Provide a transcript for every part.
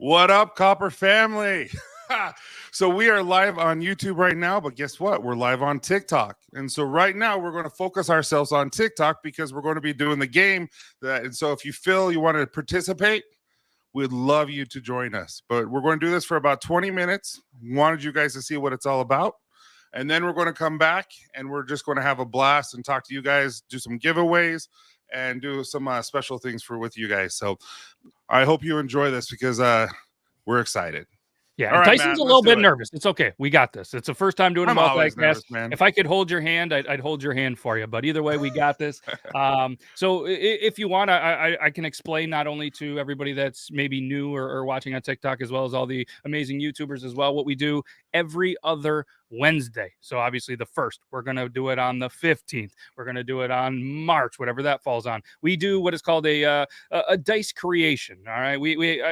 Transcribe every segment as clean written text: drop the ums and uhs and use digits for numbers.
What up, Copper family? So we are live on YouTube right now, but guess what? We're live on TikTok. And so right now we're going to focus ourselves on TikTok because we're going to be doing the game. And so if you feel you want to participate, we'd love you to join us. But we're going to do this for about 20 minutes. Wanted you guys to see what it's all about. And then we're going to come back and we're just going to have a blast and talk to you guys, do some giveaways, and do some special things with you guys. So I hope you enjoy this because we're excited. Yeah, right, Tyson's Matt, a little bit nervous. It's okay. We got this. It's the first time doing a multi-cast. If I could hold your hand, I'd hold your hand for you. But either way, we got this. So if you want, I can explain not only to everybody that's maybe new or watching on TikTok, as well as all the amazing YouTubers as well, what we do every other Wednesday. So obviously the 1st, we're going to do it on the 15th. We're going to do it on March, whatever that falls on. We do what is called a dice creation. All right.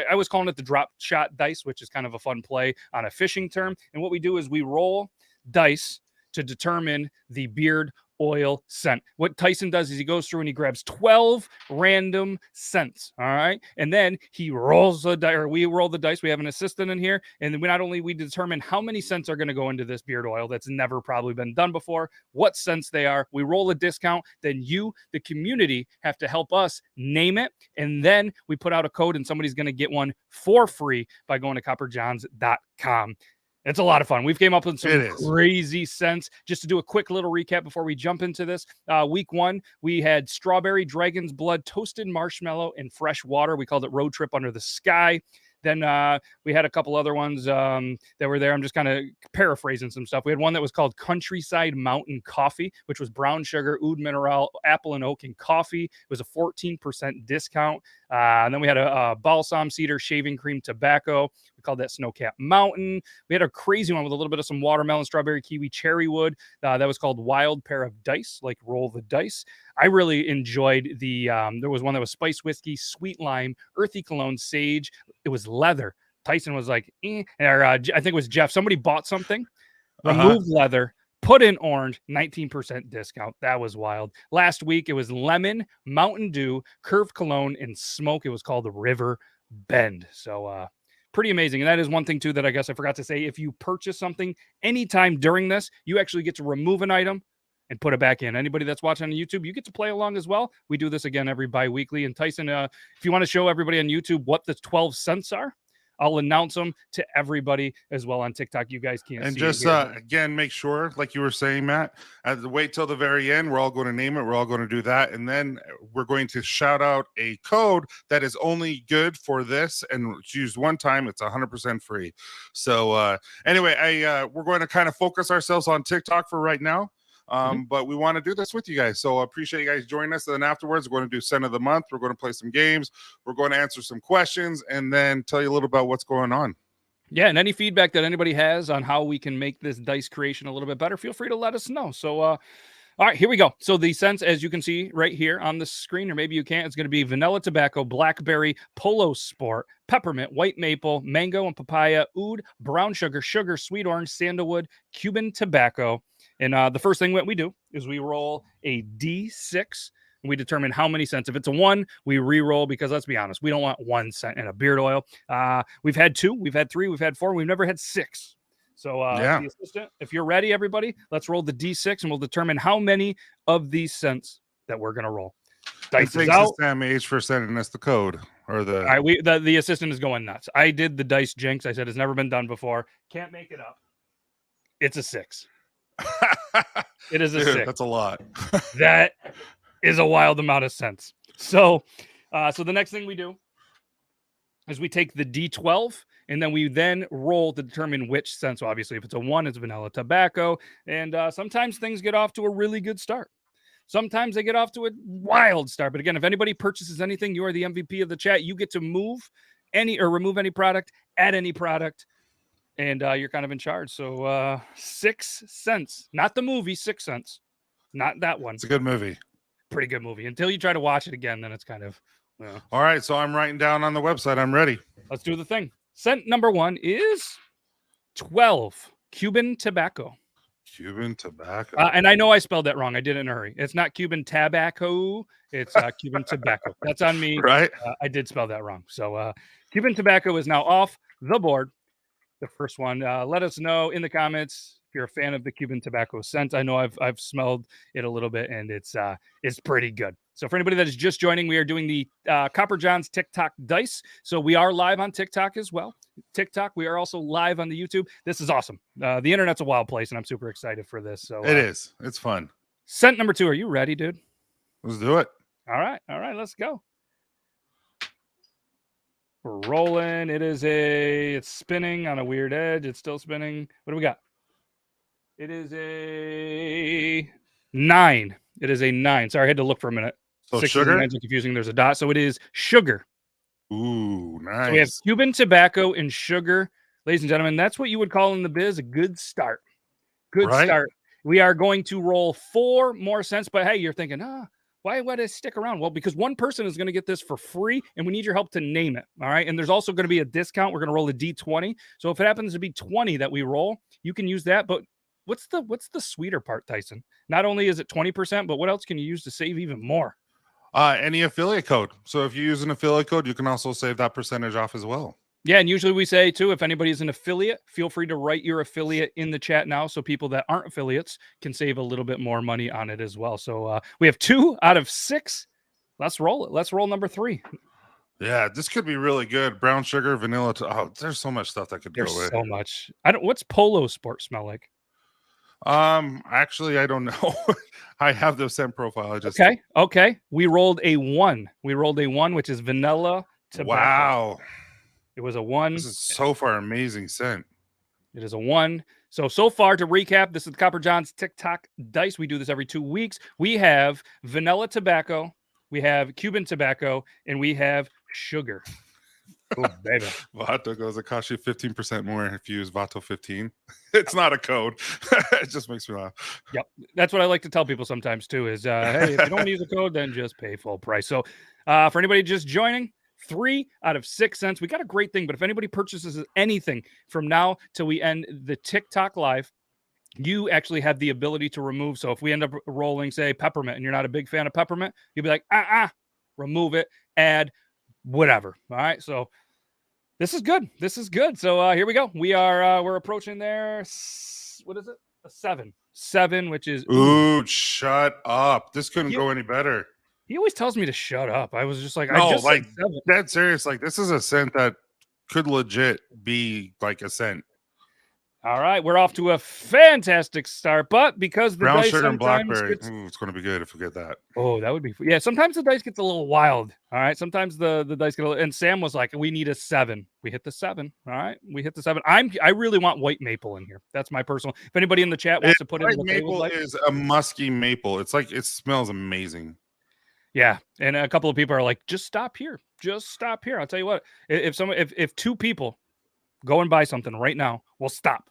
I was calling it the drop shot dice, which is kind of a fun play on a fishing term. And what we do is we roll dice to determine the beard oil scent. What Tyson does is he goes through and he grabs 12 random scents. All right. And then he rolls the dice, or we roll the dice. We have an assistant in here. And then we determine how many scents are going to go into this beard oil that's never probably been done before, what scents they are. We roll a discount. Then you, the community, have to help us name it. And then we put out a code and somebody's going to get one for free by going to copperjohns.com. It's a lot of fun. We've came up with some crazy scents. Just to do a quick little recap before we jump into this. Week 1, we had strawberry, dragon's blood, toasted marshmallow, and fresh water. We called it Road Trip Under the Sky. Then we had a couple other ones that were there. I'm just kind of paraphrasing some stuff. We had one that was called Countryside Mountain Coffee, which was brown sugar, oud mineral, apple and oak, and coffee. It was a 14% discount. And then we had a balsam cedar shaving cream tobacco. We called that Snowcap Mountain. We had a crazy one with a little bit of some watermelon, strawberry, kiwi, cherry wood. That was called Wild Pair of Dice, like roll the dice. I really enjoyed there was one that was spice whiskey, sweet lime, earthy cologne, sage. It was leather. Tyson was like, or I think it was Jeff. Somebody bought something, removed leather, put in orange, 19% discount. That was wild. Last week, it was lemon, Mountain Dew, curved cologne, and smoke. It was called the River Bend. So, pretty amazing. And that is one thing, too, that I guess I forgot to say. If you purchase something anytime during this, you actually get to remove an item and put it back in. Anybody that's watching on YouTube, you get to play along as well. We do this again every bi-weekly. And Tyson, if you want to show everybody on YouTube what the 12 cents are, I'll announce them to everybody as well on TikTok. You guys can't see. And just again, make sure, like you were saying, Matt, wait till the very end. We're all going to name it. We're all going to do that. And then we're going to shout out a code that is only good for this and it's used one time. It's 100% free. So anyway, we're going to kind of focus ourselves on TikTok for right now. But we want to do this with you guys. So I appreciate you guys joining us. And then afterwards, we're going to do Scent of the Month. We're going to play some games. We're going to answer some questions and then tell you a little about what's going on. Yeah, and any feedback that anybody has on how we can make this dice creation a little bit better, feel free to let us know. So, all right, here we go. So the scents, as you can see right here on the screen, or maybe you can't, it's going to be vanilla tobacco, blackberry, polo sport, peppermint, white maple, mango and papaya, oud, brown sugar, sweet orange, sandalwood, Cuban tobacco. And the first thing that we do is we roll a D6 and we determine how many scents. If it's a 1, we re-roll because let's be honest, we don't want 1 scent in a beard oil. We've had 2, we've had 3, we've had 4, we've never had 6. So the assistant, if you're ready, everybody, let's roll the D6 and we'll determine how many of these scents that we're going to roll. Dice is out. Sam H for sending us the code. Or the... All right, the assistant is going nuts. I did the dice jinx. I said it's never been done before. Can't make it up. It's a 6. It is a 6. That's a lot. That is a wild amount of scents. So the next thing we do is we take the D12 and then we roll to determine which scent. So obviously if it's a 1, it's vanilla tobacco. And sometimes things get off to a really good start. Sometimes they get off to a wild start. But again, if anybody purchases anything, you are the MVP of the chat. You get to move any or remove any product, add any product, and you're kind of in charge. So 6 cents, not the movie, 6 cents, not that one. It's a good movie. Pretty good movie. Until you try to watch it again, then it's kind of. All right. So I'm writing down on the website. I'm ready. Let's do the thing. Scent number 1 is 12 Cuban tobacco. Cuban tobacco. And I know I spelled that wrong. I did it in a hurry. It's not Cuban tobacco. It's Cuban tobacco. That's on me. Right? I did spell that wrong. So Cuban tobacco is now off the board. The first one. Let us know in the comments if you're a fan of the Cuban tobacco scent. I know I've smelled it a little bit, and it's pretty good. So for anybody that is just joining, we are doing the Copper John's TikTok dice. So we are live on TikTok as well. TikTok. We are also live on the YouTube. This is awesome. The internet's a wild place, and I'm super excited for this. So it is. It's fun. Scent number 2. Are you ready, dude? Let's do it. All right. Let's go. We're rolling. It's spinning on a weird edge. It's still spinning. What do we got? It is a 9. It is a 9. Sorry, I had to look for a minute. So 6 sugar? and 9s are confusing. There's a dot. So it is sugar. Ooh, nice. So we have Cuban tobacco and sugar. Ladies and gentlemen, that's what you would call in the biz a good start. Good start. We are going to roll 4 more cents. But hey, you're thinking, why would I stick around? Well, because one person is going to get this for free, and we need your help to name it. All right. And there's also going to be a discount. We're going to roll a D20. So if it happens to be 20 that we roll, you can use that. But what's the sweeter part, Tyson? Not only is it 20%, but what else can you use to save even more? Any affiliate code. So if you use an affiliate code, you can also save that percentage off as well. Yeah, and usually we say, too, if anybody's an affiliate, feel free to write your affiliate in the chat now so people that aren't affiliates can save a little bit more money on it as well. So we have 2 out of 6. Let's roll it. Let's roll number 3. Yeah, this could be really good. Brown sugar, vanilla. There's so much stuff that could go with. There's so much. What's Polo Sport smell like? Actually, I don't know. I have the scent profile. Okay. We rolled a 1. Which is vanilla tobacco. Wow. It was a 1. This is so far amazing scent. It is a 1. So far, to recap, this is the Copper John's TikTok dice. We do this every 2 weeks. We have vanilla tobacco, we have Cuban tobacco, and we have sugar. Oh, baby. Vato goes, it costs you 15% more if you use Vato 15. It's not a code. It just makes me laugh. Yep. That's what I like to tell people sometimes, too, is, hey, if you don't use a code, then just pay full price. So for anybody just joining, 3 out of 6 cents. We got a great thing, but if anybody purchases anything from now till we end the TikTok live, you actually have the ability to remove. So if we end up rolling, say, peppermint, and you're not a big fan of peppermint, you'll be like, remove it, add whatever. All right. So this is good. So here we go. We're approaching there. What is it? A 7, which is ooh, shut up. This couldn't go any better. He always tells me to shut up. I was just like, no, I just like dead serious. Like this is a scent that could legit be like a scent. All right, we're off to a fantastic start, but because the brown dice sugar and blackberry, it's going to be good if we get that. Oh, that would be sometimes the dice gets a little wild. All right, sometimes the dice get a little, and Sam was like, we need a 7. We hit the 7. All right, we hit the 7. I really want white maple in here. That's my personal. If anybody in the chat wants to put in white maple is a musky maple. It's like it smells amazing. Yeah, and a couple of people are like, just stop here. I'll tell you what, if 2 people go and buy something right now, we'll stop.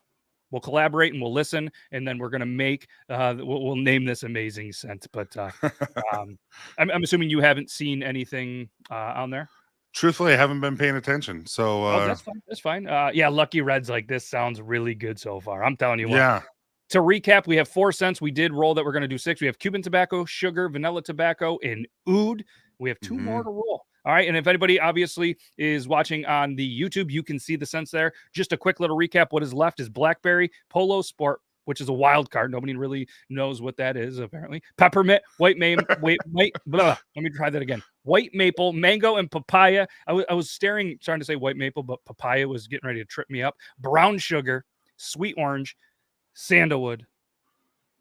We'll collaborate and we'll listen, and then we're gonna make we'll name this amazing scent. But I'm assuming you haven't seen anything on there. Truthfully, I haven't been paying attention. So that's fine. Yeah, Lucky Red's like, this sounds really good so far. I'm telling you what. Yeah. To recap, we have 4 cents. We did roll that. We're going to do 6. We have Cuban tobacco, sugar, vanilla tobacco, and oud. We have 2 more to roll. All right. And if anybody obviously is watching on the YouTube, you can see the scents there. Just a quick little recap. What is left is blackberry, Polo Sport, which is a wild card. Nobody really knows what that is, apparently. Peppermint, white maple, blah. Let me try that again. White maple, mango, and papaya. I was trying to say white maple, but papaya was getting ready to trip me up. Brown sugar, sweet orange, sandalwood.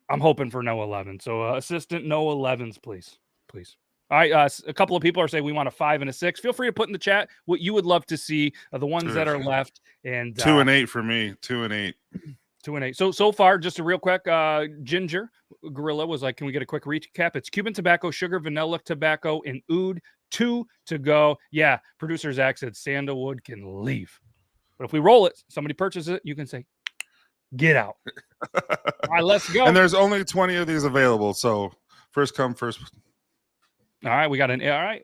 I'm hoping for no 11. So assistant, no 11s, please. All right. A couple of people are saying we want a 5 and a 6. Feel free to put in the chat what you would love to see, the ones that are left. And 2 and 8 for me. 2 and 8. 2 and 8. So far, just a real quick, Ginger Gorilla was like, can we get a quick recap? It's Cuban tobacco, sugar, vanilla tobacco, and oud. 2 to go. Yeah. Producer Zach said sandalwood can leave. But if we roll it, somebody purchases it, you can say, get out. All right, let's go. And there's only 20 of these available. So first come, first. All right, we got an all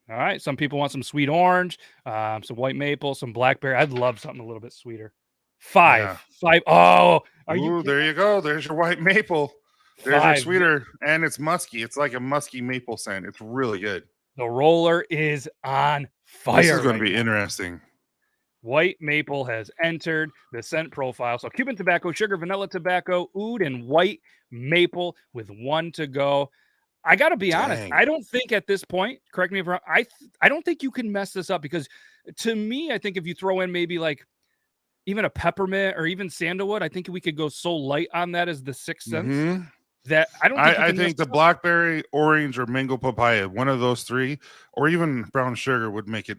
right. Some people want some sweet orange, some white maple, some blackberry. I'd love something a little bit sweeter. 5. Yeah. 5. Oh, Ooh, there you go. There's your white maple. There's your sweeter, and it's musky. It's like a musky maple scent. It's really good. The roller is on fire. This is going to be interesting. White maple has entered the scent profile. So Cuban tobacco, sugar, vanilla tobacco, oud, and white maple with 1 to go. I got to be honest. I don't think at this point, correct me if I'm wrong, I don't think you can mess this up, because to me, I think if you throw in maybe like even a peppermint or even sandalwood, I think we could go so light on that as the 6th sense that I don't think I think the blackberry, orange, or mango papaya, one of those 3, or even brown sugar would make it.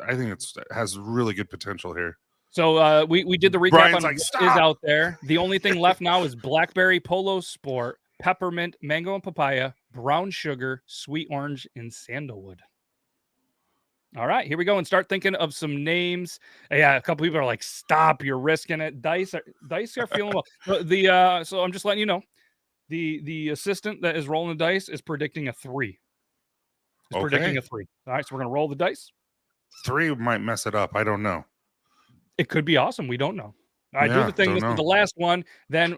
I think it has really good potential here. So we did the recap Brian's on what is out there. The only thing left now is blackberry, polo sport, peppermint, mango and papaya, brown sugar, sweet orange, and sandalwood. All right, here we go, and start thinking of some names. Yeah, a couple people are like, "Stop! You're risking it." Dice are feeling well. So I'm just letting you know, the assistant that is rolling the dice is predicting a 3. Predicting a 3. All right, so we're gonna roll the dice. 3 might mess it up. I don't know. It could be awesome. We don't know. All right, do the thing. This is the last one. Then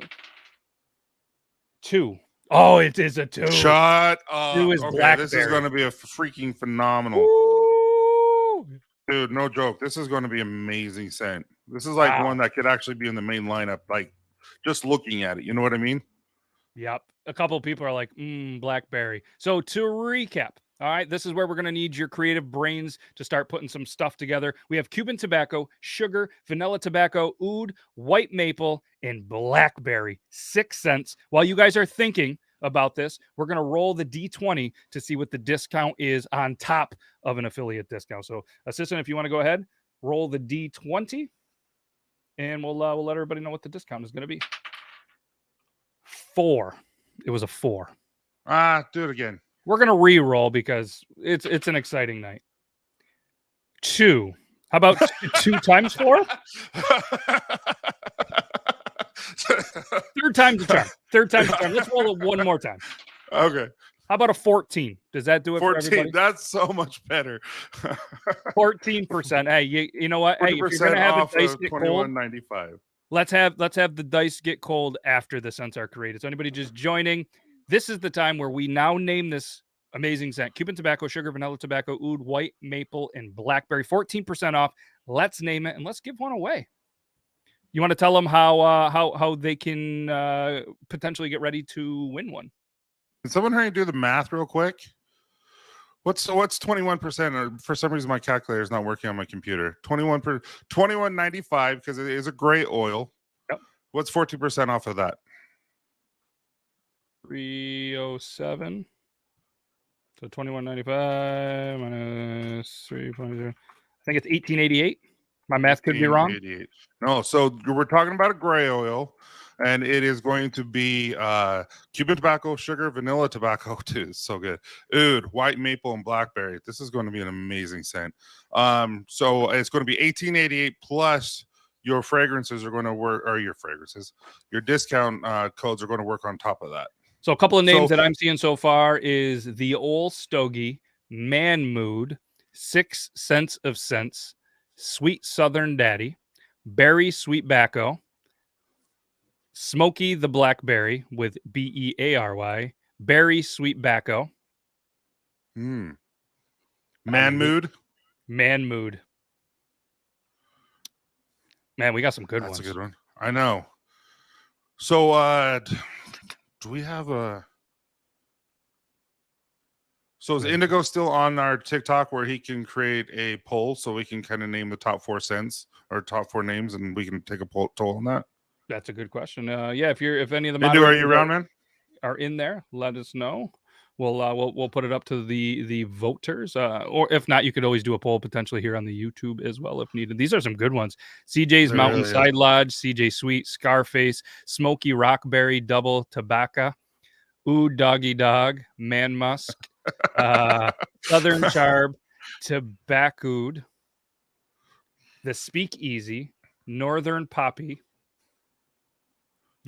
2. Oh, it is a 2. Shut up. 2 is blackberry. This is going to be a freaking phenomenal. Ooh. Dude, no joke. This is going to be amazing scent. This is like one that could actually be in the main lineup, like just looking at it. You know what I mean? Yep. A couple of people are like, blackberry. So to recap, all right, this is where we're going to need your creative brains to start putting some stuff together. We have Cuban tobacco, sugar, vanilla tobacco, oud, white maple, and blackberry. 6 cents. While you guys are thinking about this, we're going to roll the D20 to see what the discount is on top of an affiliate discount. So, assistant, if you want to go ahead, roll the D20, and we'll let everybody know what the discount is going to be. 4. It was a 4. Do it again. We're going to re-roll because it's an exciting night. 2. How about 2 times 4? Third time's a charm. Let's roll it one more time. Okay. How about a 14? Does that do it 14, for everybody? That's so much better. 14%. Hey, you know what? Hey, if you're going to have the dice get cold, $21.95. let's have the dice get cold after the scents are created. So anybody just joining, this is the time where we now name this amazing scent: Cuban tobacco, sugar, vanilla tobacco, oud, white maple, and blackberry. 14% off. Let's name it and let's give one away. You want to tell them how they can potentially get ready to win one? Can someone hurry and do the math real quick? What's 21%? Or for some reason my calculator is not working on my computer. 21.95 because it is a gray oil. Yep. What's 14% off of that? 307. So 21.95 minus 3.0. I think it's 1888. My math could be wrong. No, so we're talking about a gray oil, and it is going to be Cuban tobacco, sugar, vanilla tobacco too. It's so good. Oud, white maple, and blackberry. This is going to be an amazing scent. So it's going to be 1888 plus your fragrances are going to work, or your discount codes are going to work on top of that. So a couple of names that I'm seeing so far is the Old Stogie, Man Mood, 6 Cents of Scents, Sweet Southern Daddy, Berry Sweet Bacco, Smoky the Blackberry with Beary, Berry Sweet Bacco. Man Mood. Man Mood. Man, we got some good ones. That's a good one. I know. So do we have a... So is Indigo still on our TikTok where he can create a poll so we can kind of name the top 4 scents or top 4 names and we can take a poll on that? That's a good question. Yeah, if any of the moderators are you around, man? Are in there, let us know. We'll put it up to the voters, or if not, you could always do a poll potentially here on the YouTube as well if needed. These are some good ones: CJ's Mountainside Lodge, CJ Sweet, Scarface, Smoky Rockberry, Double Tobacco, Oud Doggy Dog, Man Musk, Southern Charb, Tobacco, the Speakeasy, Northern Poppy.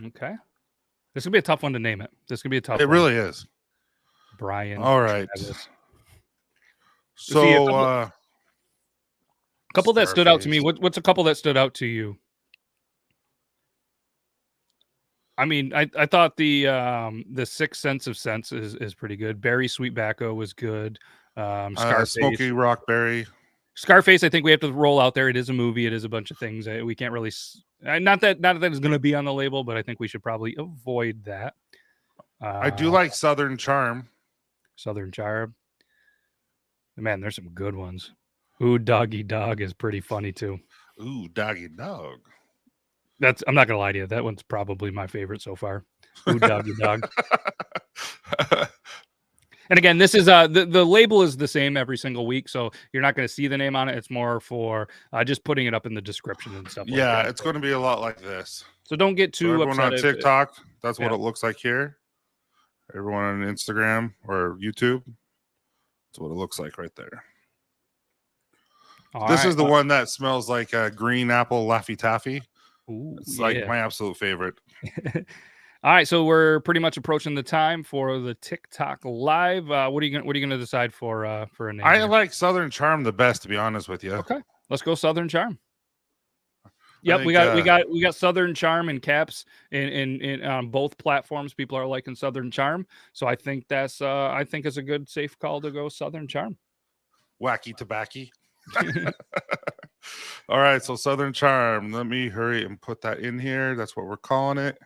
Okay, this is gonna be a tough one to name it. This is gonna be a tough. It really is. Brian. All right. So, a couple that stood out to me. What's a couple that stood out to you? I mean, I thought the Sixth Sense of Sense is pretty good. Berry Sweet Bacco was good. Scarface, Smoky Rockberry. Scarface. I think we have to roll out there. It is a movie. It is a bunch of things. We can't really not that it's going to be on the label, but I think we should probably avoid that. I do like Southern Charm. Southern Charm. Man, there's some good ones. Ooh, Doggy Dog is pretty funny too. Ooh, Doggy Dog. I'm not gonna lie to you. That one's probably my favorite so far. Ooh, Doggy Dog. And again, this is the label is the same every single week, so you're not going to see the name on it. It's more for just putting it up in the description and stuff. Yeah, like that. It's going to be a lot like this. So don't get too everyone upset. On TikTok, that's what it looks like here. Everyone on Instagram or YouTube, that's what it looks like right there. This is the one that smells like a green apple Laffy Taffy. Ooh, it's like my absolute favorite. All right, so we're pretty much approaching the time for the TikTok live. What are you gonna decide for a name? I like Southern Charm the best, to be honest with you. Okay, let's go Southern Charm. Yep, we got Southern Charm in caps in on both platforms. People are liking Southern Charm, so I think that's it's a good safe call to go Southern Charm. Wacky tobacco. All right, so Southern Charm. Let me hurry and put that in here. That's what we're calling it.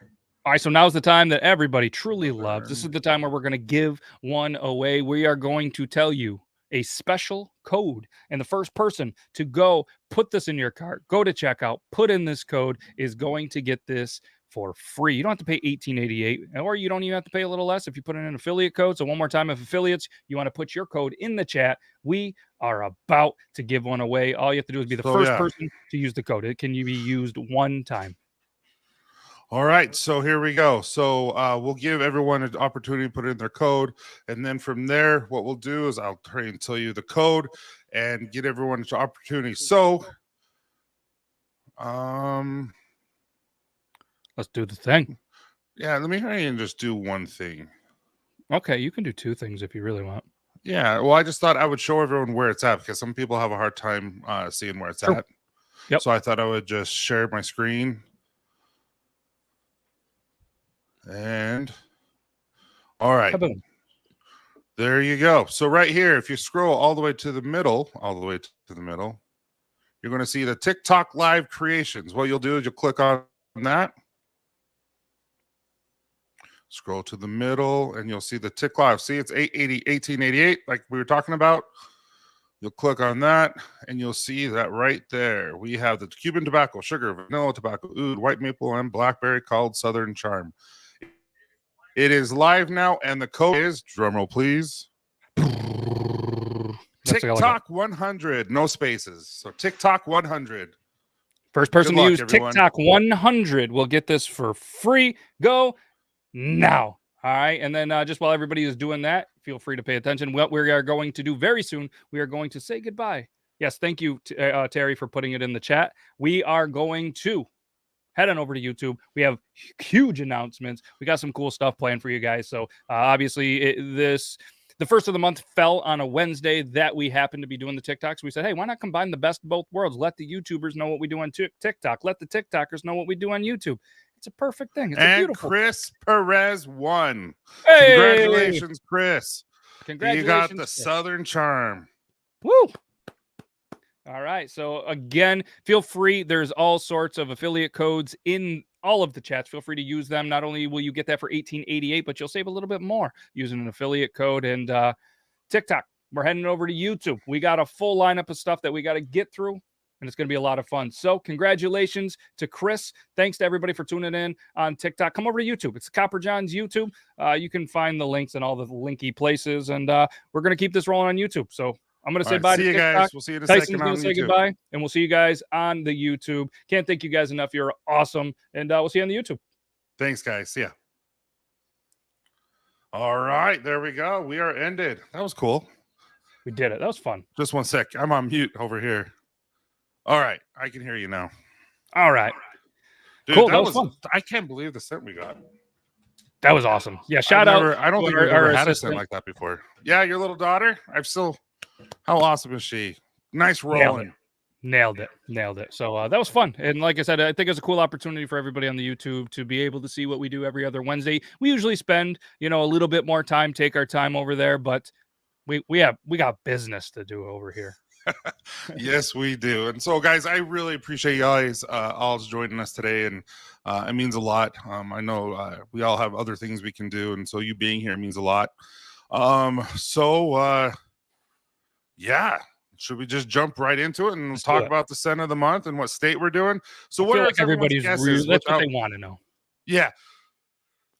All right, so now's the time that everybody truly loves. This is the time where we're going to give one away. We are going to tell you a special code, and the first person to go put this in your cart, go to checkout, put in this code, is going to get this for free. You don't have to pay $18.88, or you don't even have to pay a little less if you put in an affiliate code. So one more time, if affiliates, you want to put your code in the chat, we are about to give one away. All you have to do is be the first person to use the code. It can be used one time. All right, so here we go. So we'll give everyone an opportunity to put in their code, and then from there, what we'll do is I'll try and tell you the code and get everyone an opportunity. So, let's do the thing. Yeah, let me try and just do one thing. Okay, you can do two things if you really want. Yeah, well, I just thought I would show everyone where it's at because some people have a hard time seeing where it's at. Yep. So I thought I would just share my screen. And all right, there you go. So right here, if you scroll all the way to the middle, you're going to see the TikTok live creations. What you'll do is you'll click on that, scroll to the middle, and you'll see the Tik Live. See, it's 1888, like we were talking about. You'll click on that, and you'll see that right there. We have the Cuban tobacco, sugar, vanilla tobacco, oud, white maple, and blackberry called Southern Charm. It is live now, and the code is, drumroll please, TikTok 100, no spaces. So TikTok 100. First person to use TikTok 100 will get this for free. Go now. All right. And then just while everybody is doing that, feel free to pay attention. What we are going to do very soon, we are going to say goodbye. Yes, thank you, Terry, for putting it in the chat. We are going to head on over to YouTube. We have huge announcements. We got some cool stuff planned for you guys. So obviously the first of the month fell on a Wednesday that we happened to be doing the TikToks. We said, hey, why not combine the best of both worlds? Let the YouTubers know what we do on TikTok. Let the TikTokers know what we do on YouTube. It's a perfect thing. It's a beautiful Chris Perez won. Hey! Congratulations, Chris. Congratulations. You got the Southern Charm. Woo! All right. So again, feel free. There's all sorts of affiliate codes in all of the chats. Feel free to use them. Not only will you get that for $18.88, but you'll save a little bit more using an affiliate code. And TikTok, we're heading over to YouTube. We got a full lineup of stuff that we got to get through, and it's going to be a lot of fun. So congratulations to Chris. Thanks to everybody for tuning in on TikTok. Come over to YouTube. It's Copper John's YouTube. You can find the links in all the linky places, and we're going to keep this rolling on YouTube. So I'm going to say bye to you TikTok. guys. We'll see you in a Tyson's second going to say goodbye, and we'll see you guys on the YouTube. Can't thank you guys enough. You're awesome, and we'll see you on the YouTube. Thanks, guys. See ya. All right, there we go. We are ended. That was cool. We did it. That was fun. Just one sec. I'm on mute over here. All right, I can hear you now. All right. Dude, cool. That was fun. I can't believe the scent we got. That was awesome. Yeah, shout out. I don't think we've ever had a scent like that before. Yeah, your little daughter. How awesome is she? Nice rolling. Nailed it. So that was fun. And like I said, I think it's a cool opportunity for everybody on the YouTube to be able to see what we do every other Wednesday. We usually spend, a little bit more time, take our time over there, but we got business to do over here. Yes, we do. And so, guys, I really appreciate you guys all joining us today, and it means a lot. I know we all have other things we can do, and so you being here means a lot. Yeah. Should we just jump right into it and talk about the scent of the month and what state we're doing? So what are everybody's guesses? That's what they want to know. Yeah.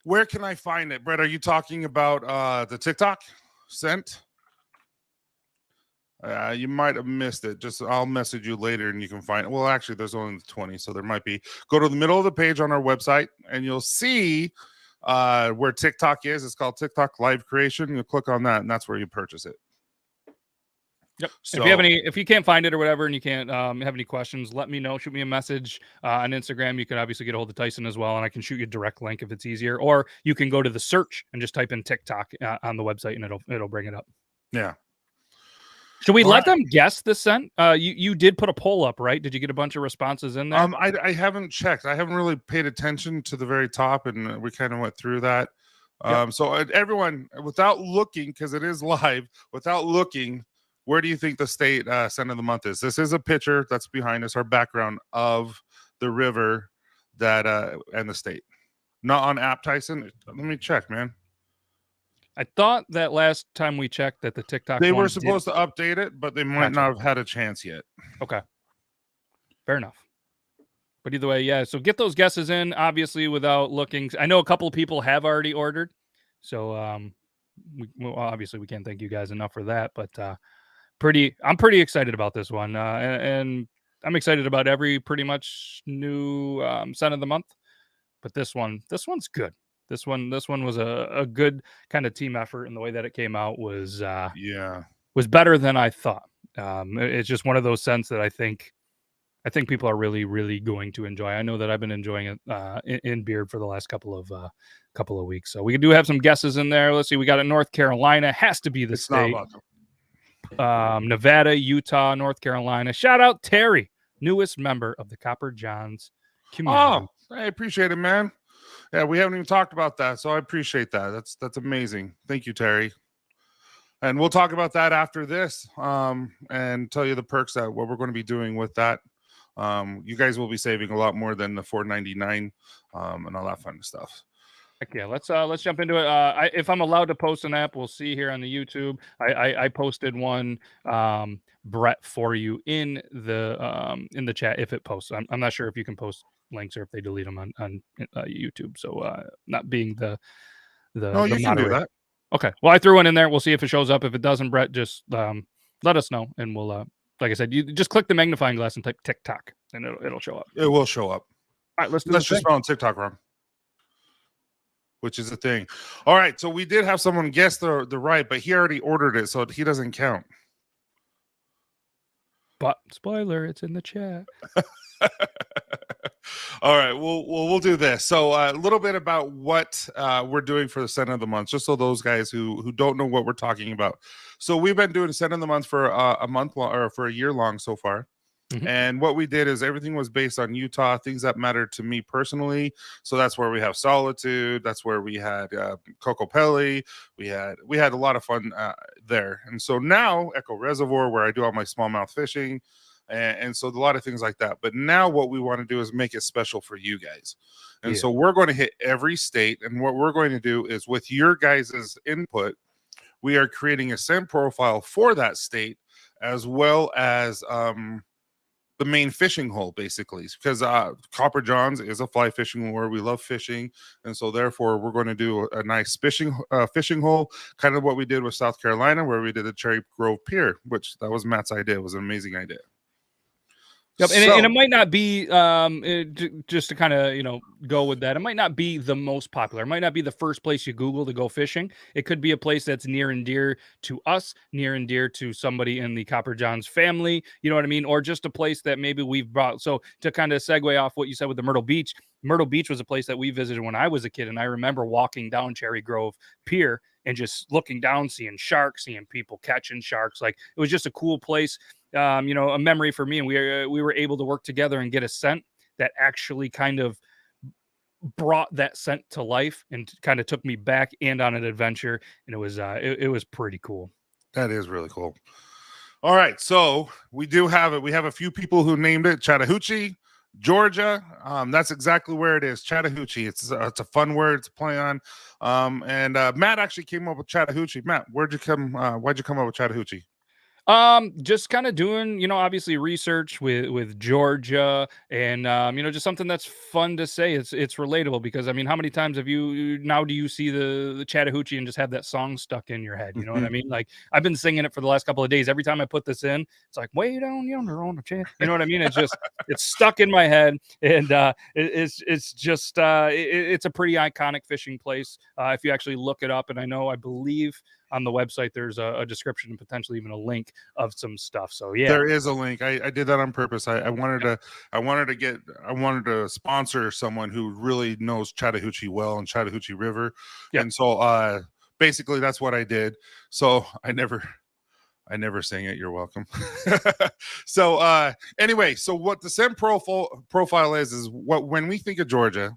Where can I find it? Brett, are you talking about the TikTok scent? You might have missed it. I'll message you later and you can find it. Well, actually, there's only 20, so there might be. Go to the middle of the page on our website and you'll see where TikTok is. It's called TikTok Live Creation. You'll click on that and that's where you purchase it. Yep. So, if you can't find it or whatever, and you can't have any questions, let me know. Shoot me a message on Instagram. You can obviously get a hold of Tyson as well, and I can shoot you a direct link if it's easier. Or you can go to the search and just type in TikTok on the website, and it'll bring it up. Yeah. Should we let them guess the scent? You did put a poll up, right? Did you get a bunch of responses in there? I haven't checked. I haven't really paid attention to the very top, and we kind of went through that. So everyone, without looking, because it is live, without looking, where do you think the state scent of the month is? This is a picture that's behind us, our background of the river that and the state. Not on app, Tyson. Let me check, man. I thought that last time we checked that the TikTok they were supposed to update it, but they might not have had a chance yet. Okay. Fair enough. But either way, yeah. So get those guesses in, obviously, without looking. I know a couple of people have already ordered. So obviously we can't thank you guys enough for that, but I'm pretty excited about this one, and I'm excited about every pretty much new scent of the month. But this one's good. This one was a good kind of team effort, and the way that it came out was was better than I thought. It's just one of those scents that I think people are really, really going to enjoy. I know that I've been enjoying it in Beard for the last couple of weeks. So we do have some guesses in there. Let's see. We got it. North Carolina has to be the state. Nevada, Utah, North Carolina. Shout out Terry, newest member of the Copper Johns community. Oh, I appreciate it, man. Yeah, we haven't even talked about that, so I appreciate that. That's amazing. Thank you, Terry. And we'll talk about that after this, and tell you the perks that what we're going to be doing with that. You guys will be saving a lot more than the $4.99 and all that fun stuff. Heck yeah, let's jump into it. If I'm allowed to post an app, we'll see here on the YouTube. I posted one, Brett, for you in the chat if it posts. I'm not sure if you can post links or if they delete them on YouTube. So not being the no, you can do that. Okay, well I threw one in there. We'll see if it shows up. If it doesn't, Brett, just let us know, and we'll like I said, you just click the magnifying glass and type TikTok, and it'll show up. It will show up. All right, let's just spell on TikTok wrong, which is the thing. All right, so we did have someone guess the right, but he already ordered it, so he doesn't count. But spoiler, it's in the chat. All right, we'll do this. So a little bit about what we're doing for the scent of the month, just so those guys who don't know what we're talking about. So we've been doing scent of the month for a month long, or for a year long so far. Mm-hmm. And what we did is everything was based on Utah, things that mattered to me personally. So that's where we have Solitude. That's where we had Kokopelli. We had a lot of fun there. And so now Echo Reservoir, where I do all my smallmouth fishing. And so a lot of things like that. But now what we want to do is make it special for you guys. And so we're going to hit every state. And what we're going to do is, with your guys' input, we are creating a scent profile for that state, as well as the main fishing hole, basically. Because Copper Johns is a fly fishing lure. We love fishing. And so therefore, we're going to do a nice fishing hole, kind of what we did with South Carolina, where we did the Cherry Grove Pier, which that was Matt's idea. It was an amazing idea. Yep, and it might not be just to kind of go with that. It might not be the most popular. It might not be the first place you Google to go fishing. It could be a place that's near and dear to us, near and dear to somebody in the Copper Johns family. You know what I mean? Or just a place that maybe we've brought. So to kind of segue off what you said with the Myrtle Beach was a place that we visited when I was a kid, and I remember walking down Cherry Grove Pier and just looking down, seeing sharks, seeing people catching sharks. Like, it was just a cool place. a memory for me, and we were able to work together and get a scent that actually kind of brought that scent to life and kind of took me back and on an adventure, and it was pretty cool. That is really cool. All right, so we do have it. We have a few people who named it Chattahoochee, Georgia. That's exactly where it is, Chattahoochee. It's a fun word to play on. And Matt actually came up with Chattahoochee. Matt, why'd you come up with Chattahoochee? Just kind of doing, obviously research with Georgia, and just something that's fun to say. It's relatable because I mean, how many times have do you see the Chattahoochee and just have that song stuck in your head? You know what I mean? Like I've been singing it for the last couple of days. Every time I put this in, it's like way down yonder on the chat. You know what I mean? It's just it's stuck in my head, and it's just it's a pretty iconic fishing place. If you actually look it up, and I believe on the website there's a description and potentially even a link of some stuff. So yeah, there is a link. I did that on purpose. I wanted to sponsor someone who really knows Chattahoochee well and Chattahoochee River. And so basically that's what I did. So I never sang it. You're welcome. So anyway, so what the scent profile is what when we think of Georgia,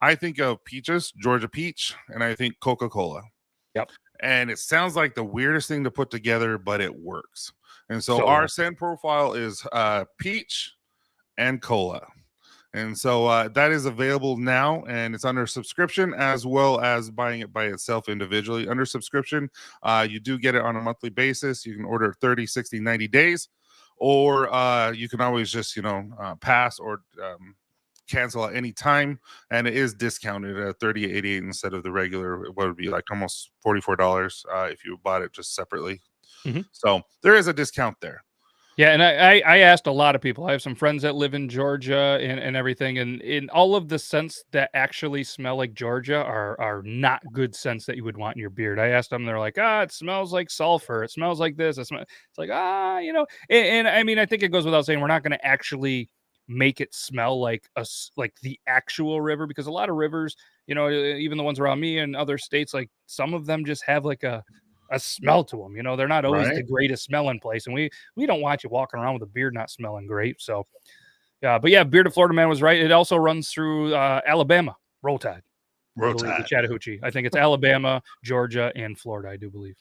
I think of peaches, Georgia peach, and I think Coca-Cola. Yep. And it sounds like the weirdest thing to put together, but it works. And so our scent profile is peach and cola. And so that is available now, and it's under subscription as well as buying it by itself individually. Under subscription, you do get it on a monthly basis. You can order 30, 60, 90 days, or you can always just, pass or cancel at any time, and it is discounted at $30.88 instead of the regular what would be like almost $44 if you bought it just separately. So there is a discount there. Yeah, and I asked a lot of people. I have some friends that live in Georgia and everything, and in all of the scents that actually smell like Georgia are not good scents that you would want in your beard. I asked them, they're like, it smells like sulfur. It smells like this. It's like, and I mean, I think it goes without saying, we're not going to actually make it smell like the actual river, because a lot of rivers, even the ones around me and other states, like some of them just have like a smell to them. They're not always the greatest smelling place, and we don't want you walking around with a beard not smelling great. So but yeah, Bearded Florida Man was right. It also runs through Alabama. Roll Tide. The Chattahoochee. I think it's Alabama, Georgia, and Florida, I do believe.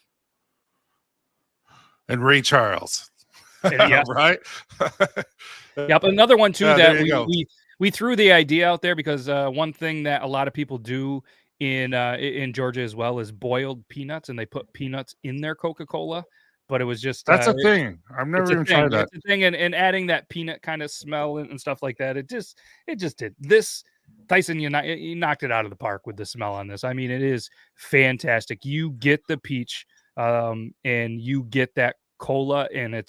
And Ray Charles. Yeah. Right. Yep. Another one too that we threw the idea out there because one thing that a lot of people do in Georgia as well is boiled peanuts, and they put peanuts in their Coca-Cola. But it was just that's a thing. I've never even tried that. It's a thing, and adding that peanut kind of smell and stuff like that. It just did this. Tyson, you knocked it out of the park with the smell on this. I mean, it is fantastic. You get the peach, and you get that cola, and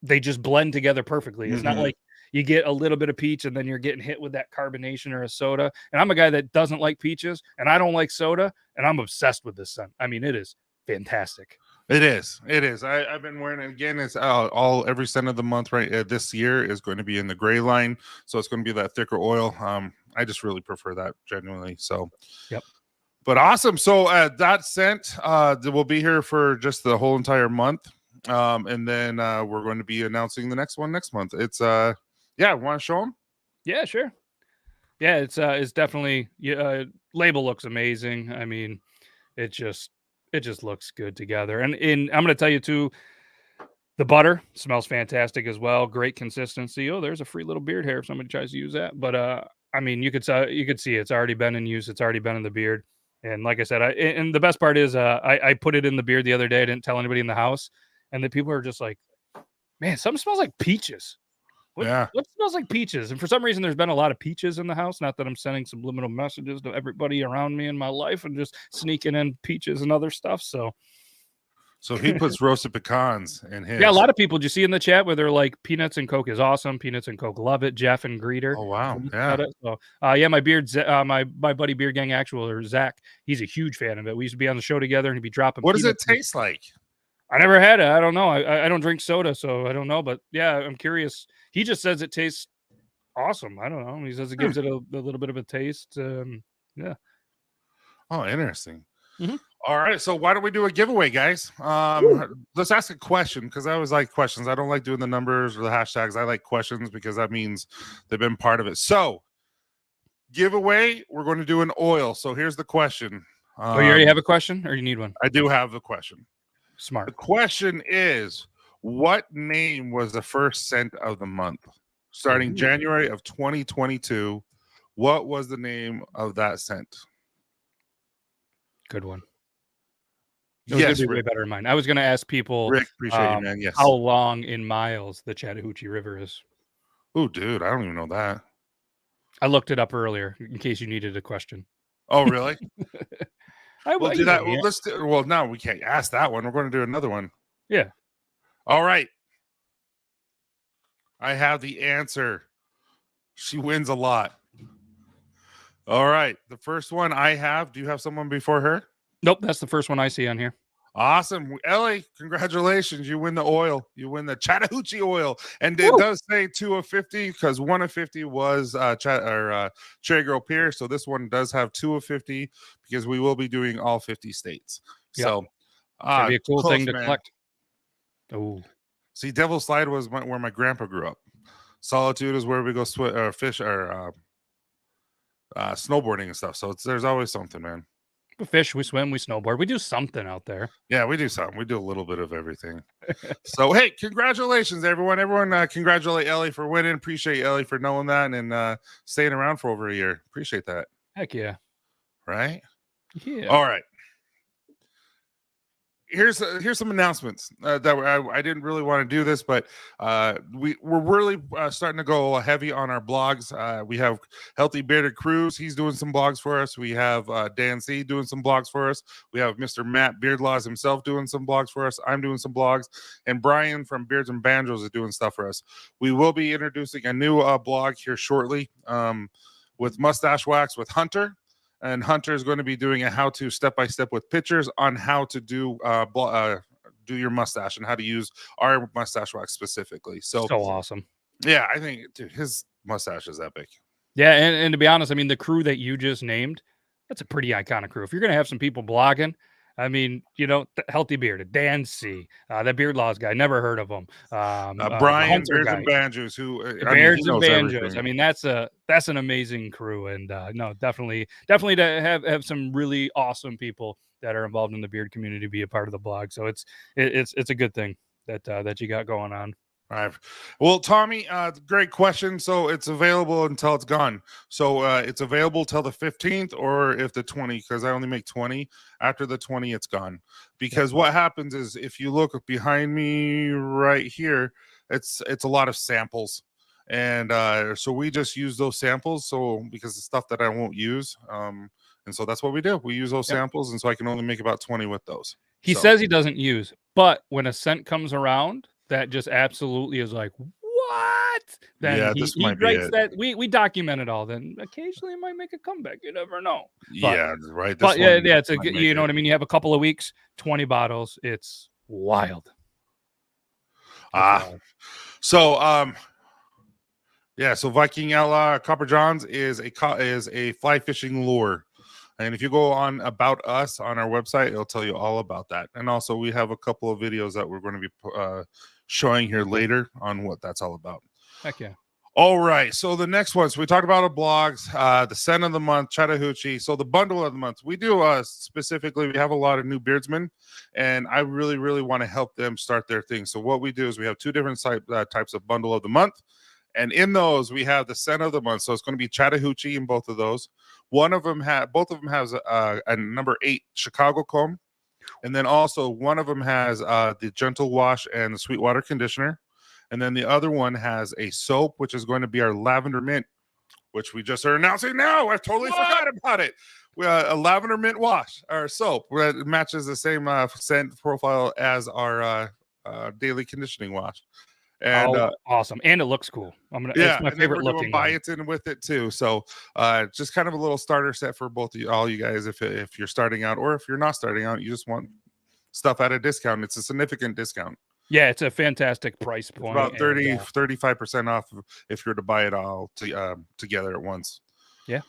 they just blend together perfectly. It's not like you get a little bit of peach and then you're getting hit with that carbonation or a soda. And I'm a guy that doesn't like peaches, and I don't like soda, and I'm obsessed with this scent. I mean, it is fantastic. It is. I've been wearing it again. It's every scent of the month right this year is going to be in the gray line, so it's going to be that thicker oil. I just really prefer that genuinely. So yep. But awesome. So that scent will be here for just the whole entire month. And then we're going to be announcing the next one next month. It's want to show them? Yeah, sure. Yeah, it's definitely label looks amazing. I mean, it just looks good together. And I'm going to tell you too, the butter smells fantastic as well. Great consistency. Oh, there's a free little beard hair if somebody tries to use that. But I mean, you could see it's already been in use. It's already been in the beard. And like I said, and the best part is I put it in the beard the other day. I didn't tell anybody in the house. And the people are just like, man, something smells like peaches. What smells like peaches? And for some reason, there's been a lot of peaches in the house. Not that I'm sending subliminal messages to everybody around me in my life and just sneaking in peaches and other stuff. So he puts roasted pecans in his. Yeah, a lot of people, do you see in the chat where they're like, peanuts and Coke is awesome. Peanuts and Coke love it. Jeff and Greeter. Oh, wow. Yeah. So, my buddy Beard Gang Actual, or Zach, he's a huge fan of it. We used to be on the show together, and he'd be dropping. What does it taste like? I never had it. I don't know. I don't drink soda, so I don't know. But yeah, I'm curious. He just says it tastes awesome. I don't know. He says it gives it a little bit of a taste. Yeah. Oh, interesting. Mm-hmm. All right, so why don't we do a giveaway, guys? Let's ask a question, because I always like questions. I don't like doing the numbers or the hashtags. I like questions because that means they've been part of it. So, giveaway, we're going to do an oil. So here's the question. Oh, you already have a question, or you need one? I do have the question. Smart. The question is, what name was the first scent of the month? Starting January of 2022, what was the name of that scent? Good one. It was going to be way better in mine. I was going to ask people, Rick, appreciate you, man. Yes. How long in miles the Chattahoochee River is. Oh, dude, I don't even know that. I looked it up earlier in case you needed a question. Oh, really? Well, do that. Well, no, we can't ask that one. We're going to do another one. Yeah. All right. I have the answer. She wins a lot. All right. The first one I have. Do you have someone before her? Nope. That's the first one I see on here. Awesome. Ellie, congratulations. You win the oil. You win the Chattahoochee oil. And it does say 2 of 50 because 1 of 50 was Cherry Girl Pier. So this one does have 2 of 50 because we will be doing all 50 states. Yep. So it'd be a cool thing to collect. Oh, see, Devil's Slide was where my grandpa grew up. Solitude is where we go fish or snowboarding and stuff. So there's always something, man. We fish, we swim, we snowboard. We do something out there. Yeah, we do something. We do a little bit of everything. So, hey, congratulations, everyone. Everyone, congratulate Ellie for winning. Appreciate Ellie for knowing that and staying around for over a year. Appreciate that. Heck yeah. Right? Yeah. All right. Here's some announcements that I didn't really want to do this, but we're really starting to go heavy on our blogs. We have Healthy Bearded Cruise. He's doing some blogs for us. We have Dan C doing some blogs for us. We have Mr. Matt Beardlaws himself doing some blogs for us. I'm doing some blogs, and Brian from Beards and Banjos is doing stuff for us. We will be introducing a new blog here shortly with Mustache Wax with Hunter. And Hunter is going to be doing a how-to step-by-step with pictures on how to do your mustache and how to use our mustache wax specifically. So awesome. Yeah, I think his mustache is epic. Yeah, and to be honest, I mean, the crew that you just named, that's a pretty iconic crew. If you're going to have some people blogging, I mean, Healthy Bearded, Dan C, that Beardlaws guy, never heard of him. Brian, Beards and Banjos, Beards and Banjos. Everything. I mean, that's an amazing crew, and no, definitely to have some really awesome people that are involved in the beard community be a part of the blog. So it's a good thing that you got going on. All right. Well, Tommy, great question. So it's available until it's gone. So it's available till the 15th or if the 20, because I only make 20. After the 20, it's gone. Because what happens is if you look behind me right here, it's a lot of samples. And so we just use those samples. So because the stuff that I won't use. And so that's what we do. We use those samples. And so I can only make about 20 with those. He says he doesn't use, but when a scent comes around, that just absolutely is like, what? Then he writes that. We document it all. Then occasionally it might make a comeback. You never know. But, right. But yeah, it's a good, you know what I mean? You have a couple of weeks, 20 bottles. It's wild. So Viking Outlaw Copper Johns is a fly fishing lure. And if you go on About Us on our website, it'll tell you all about that. And also we have a couple of videos that we're going to be showing here later on what that's all about. Heck yeah. All right. So the next one. So we talked about our blogs, the scent of the month, Chattahoochee. So the bundle of the month. We do specifically, we have a lot of new beardsmen, and I really, really want to help them start their thing. So what we do is we have two different types of bundle of the month. And in those, we have the scent of the month. So it's going to be Chattahoochee in both of those. Both of them has a number 8 Chicago comb. And then also one of them has the Gentle Wash and the Sweetwater conditioner. And then the other one has a soap, which is going to be our Lavender Mint, which we just are announcing now. I totally forgot about it. A Lavender Mint wash, our soap, that matches the same scent profile as our daily conditioning wash. And awesome. And it looks cool. It's my favorite looking biotin with it too. So just kind of a little starter set for both of you, all you guys, if you're starting out or if you're not starting out, you just want stuff at a discount. It's a significant discount. Yeah, it's a fantastic price point. It's about 35% off if you're to buy it all together at once. Yeah.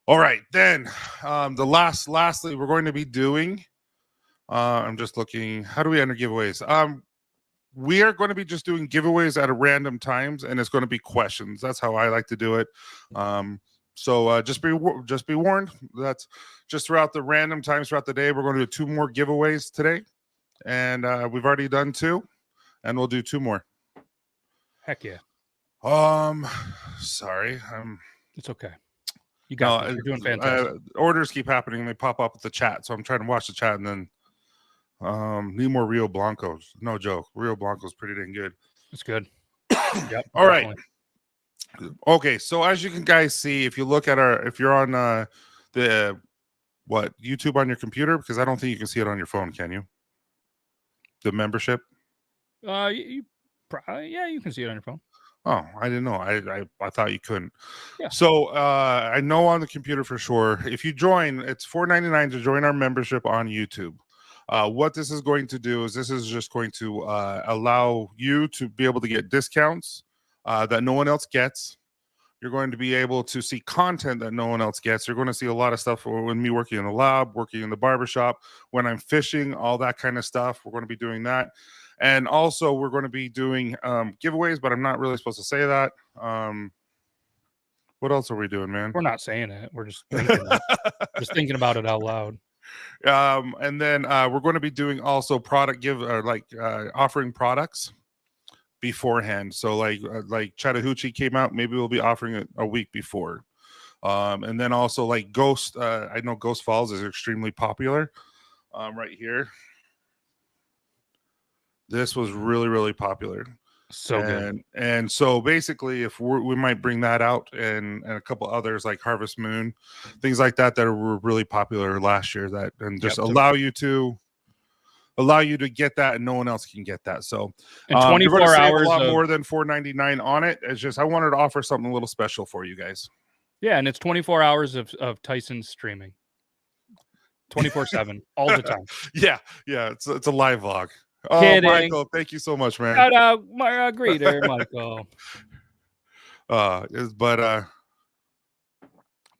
All right, then lastly, we're going to be doing. I'm just looking. How do we enter giveaways? We are going to be just doing giveaways at a random times, and it's going to be questions. That's how I like to do it. So just be warned. That's just throughout the random times throughout the day. We're going to do 2 more giveaways today, and we've already done 2, and we'll do 2 more. Heck yeah. Sorry, it's okay. You got this. You're doing fantastic. Orders keep happening. They pop up with the chat, so I'm trying to watch the chat, and then need more Rio Blancos. No joke. Rio Blanco's pretty dang good. It's good. Yep. All right. Okay, so as you can guys see, if you look at if you're on the YouTube on your computer, because I don't think you can see it on your phone, can you? The membership? Yeah, you can see it on your phone. Oh, I didn't know. I thought you couldn't. Yeah. So I know on the computer for sure. If you join, it's $4.99 to join our membership on YouTube. What this is going to do is this is just going to allow you to be able to get discounts that no one else gets. You're going to be able to see content that no one else gets. You're going to see a lot of stuff with me working in the lab, working in the barbershop, when I'm fishing, all that kind of stuff. We're going to be doing that. And also we're going to be doing giveaways, but I'm not really supposed to say that. What else are we doing, man? We're not saying it. We're just thinking, just thinking about it out loud. And then we're going to be doing also offering products beforehand. So like Chattahoochee came out, maybe we'll be offering it a week before. And then also like Ghost, I know Ghost Falls is extremely popular. Right here, this was really, really popular. So good. And so basically, if we might bring that out, and a couple others like Harvest Moon, things like that were really popular last year, allow you to get that, and no one else can get that. So and 24 hours, a lot more than $4.99 on it. It's just I wanted to offer something a little special for you guys. Yeah, and it's 24 hours of Tyson streaming, 24/7, all the time. Yeah, it's a live vlog. Oh, kidding. Michael, thank you so much, man. Shout out my greeter, Michael.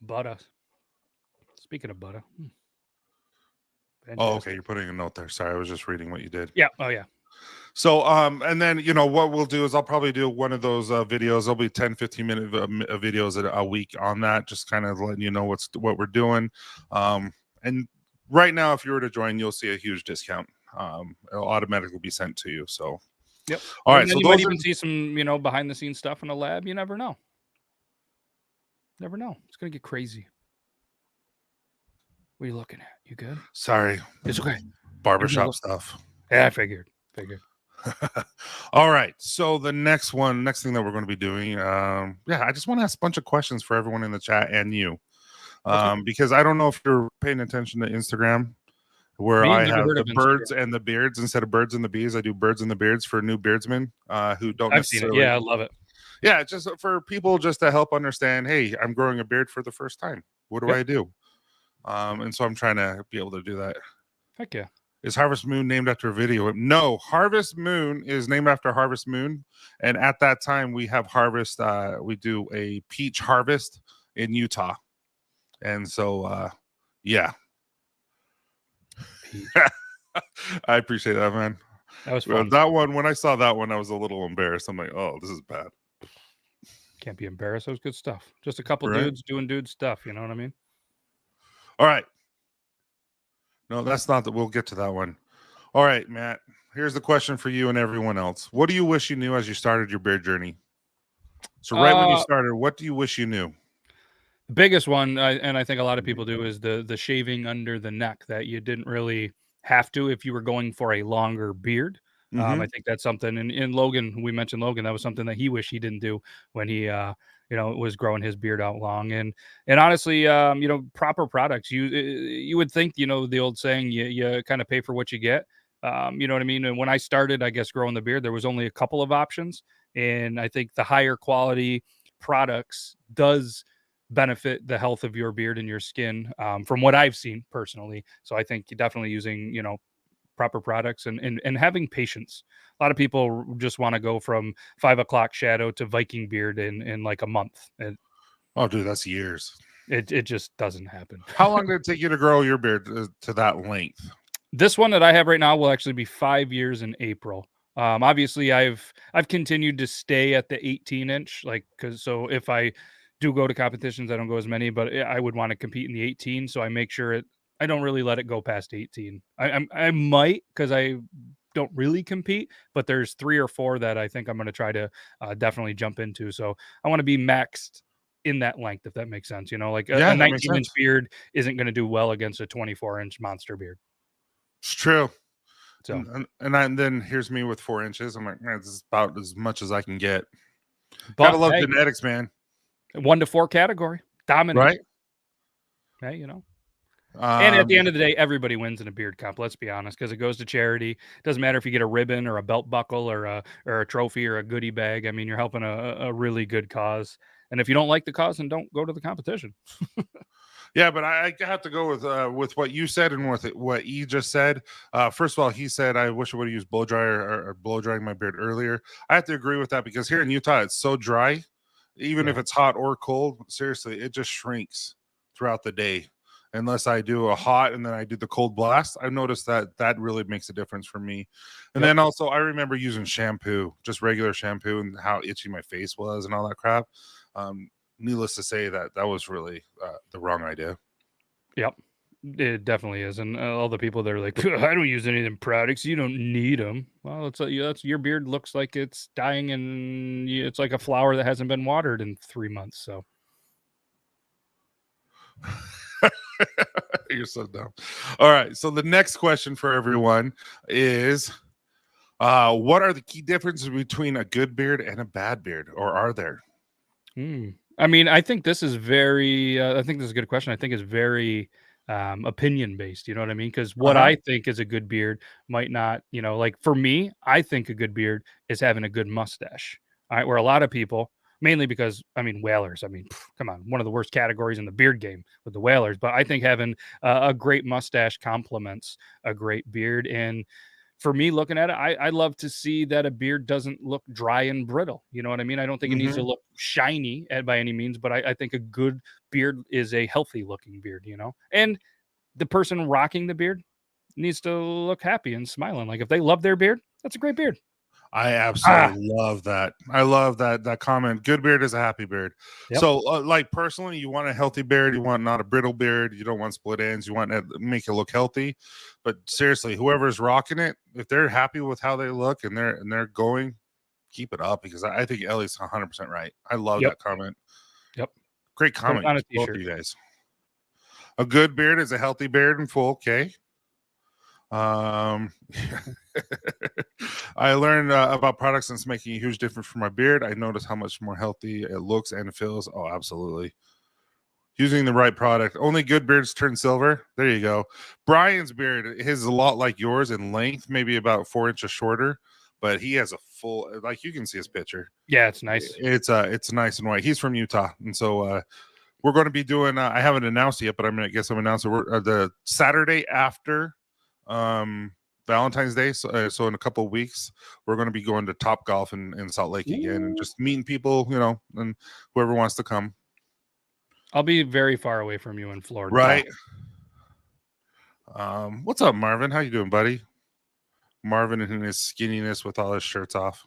Butter. Speaking of butter. Oh, okay. You're putting a note there. Sorry, I was just reading what you did. Yeah. Oh, yeah. So, and then, what we'll do is I'll probably do one of those videos. There'll be 10, 15-minute videos a week on that, just kind of letting you know what we're doing. And right now, if you were to join, you'll see a huge discount. It'll automatically be sent to you. So, yep. All right. So you might even see some, behind the scenes stuff in the lab. You never know. Never know. It's gonna get crazy. What are you looking at? You good? Sorry. It's okay. Barbershop stuff. Yeah, I figured. All right. So the next thing that we're going to be doing, I just want to ask a bunch of questions for everyone in the chat and you, because I don't know if you're paying attention to Instagram, where I have the birds and the beards instead of birds and the bees. I do birds and the beards for new beardsmen who don't. I've seen it. Yeah, I love it. Yeah, just for people just to help understand. Hey, I'm growing a beard for the first time. What do I do? And so I'm trying to be able to do that. Heck yeah. Is Harvest Moon named after a video? No, Harvest Moon is named after Harvest Moon. And at that time, we have harvest. We do a peach harvest in Utah. And so, yeah. I appreciate that, man. That was fun. That one, when I saw that one, I was a little embarrassed. I'm like, oh, this is bad. Can't be embarrassed. That was good stuff. Just a couple dudes doing dude stuff. You know what I mean? All right. No, that's not that. We'll get to that one. All right, Matt. Here's the question for you and everyone else. What do you wish you knew as you started your beard journey? So when you started, what do you wish you knew? The biggest one, and I think a lot of people do, is the shaving under the neck, that you didn't really have to if you were going for a longer beard. I think that's something. And in Logan, we mentioned Logan, that was something that he wished he didn't do when he was growing his beard out long. And honestly, proper products. You would think, the old saying, you kind of pay for what you get. You know what I mean? And when I started, I guess, growing the beard, there was only a couple of options. And I think the higher quality products does benefit the health of your beard and your skin, from what I've seen personally. So I think definitely using, proper products and having patience. A lot of people just want to go from 5 o'clock shadow to Viking beard in like a month. Oh, dude, that's years. It just doesn't happen. How long did it take you to grow your beard to that length? This one that I have right now will actually be 5 years in April. Obviously, I've continued to stay at the 18-inch, like, because so if I do go to competitions, I don't go as many, but I would want to compete in the 18, so I make sure I don't really let it go past 18. I might, because I don't really compete, but there's 3 or 4 that I think I'm going to try to definitely jump into. So I want to be maxed in that length, if that makes sense. You know, like a 19-inch beard isn't going to do well against a 24-inch monster beard. It's true. So, and then here's me with 4 inches. I'm like, man, this is about as much as I can get. But gotta love genetics, man. 1 to 4 category, dominant, right? Hey, you know. And at the end of the day, everybody wins in a beard comp. Let's be honest, because it goes to charity. It doesn't matter if you get a ribbon or a belt buckle or a trophy or a goodie bag. I mean, you're helping a really good cause. And if you don't like the cause, then don't go to the competition. Yeah, but I have to go with what you said and with what he just said. First of all, he said, I wish I would have used blow dryer or blow drying my beard earlier. I have to agree with that because here in Utah, it's so dry. Even if it's hot or cold, seriously, it just shrinks throughout the day. Unless I do a hot and then I do the cold blast, I've noticed that really makes a difference for me. And then also, I remember using shampoo, just regular shampoo, and how itchy my face was and all that crap. Needless to say, that was really the wrong idea. Yep, it definitely is. And all the people that are like, I don't use any of them products. You don't need them. Well, that's your beard looks like it's dying, and it's like a flower that hasn't been watered in 3 months. So you're so dumb. All right. So the next question for everyone is, what are the key differences between a good beard and a bad beard, or are there? I mean, I think this is very, I think this is a good question. I think it's very opinion based. You know what I mean? Because what I think is a good beard might not, you know, like for me, I think a good beard is having a good mustache. All right. Where a lot of people, mainly because, I mean, whalers, I mean, come on, one of the worst categories in the beard game with the whalers. But I think having a great mustache complements a great beard. And for me, looking at it, I love to see that a beard doesn't look dry and brittle. You know what I mean? I don't think it needs to look shiny by any means, but I think a good beard is a healthy looking beard, you know? And the person rocking the beard needs to look happy and smiling. Like if they love their beard, that's a great beard. I absolutely love that. I love that comment. Good beard is a happy beard. Yep. So, like personally, you want a healthy beard. You want not a brittle beard. You don't want split ends. You want to make it look healthy. But seriously, whoever's rocking it, if they're happy with how they look and they're going, keep it up because I think Ellie's 100% right. I love that comment. Yep, great comment. On both of you guys. A good beard is a healthy beard in full. Okay. I learned about products and it's making a huge difference for my beard. I noticed how much more healthy it looks and feels. Oh, absolutely. Using the right product. Only good beards turn silver. There you go. Brian's beard, his is a lot like yours in length, maybe about 4 inches shorter, but he has a full, like you can see his picture. Yeah, it's nice. It's nice and white. He's from Utah. And so we're going to be doing, I haven't announced it yet, but I'm announcing the Saturday after Valentine's Day. So in a couple of weeks, we're going to be going to Top Golf in Salt Lake again and just meeting people, you know, and whoever wants to come. I'll be very far away from you in Florida. Right. What's up, Marvin? How you doing, buddy? Marvin in his skinniness with all his shirts off.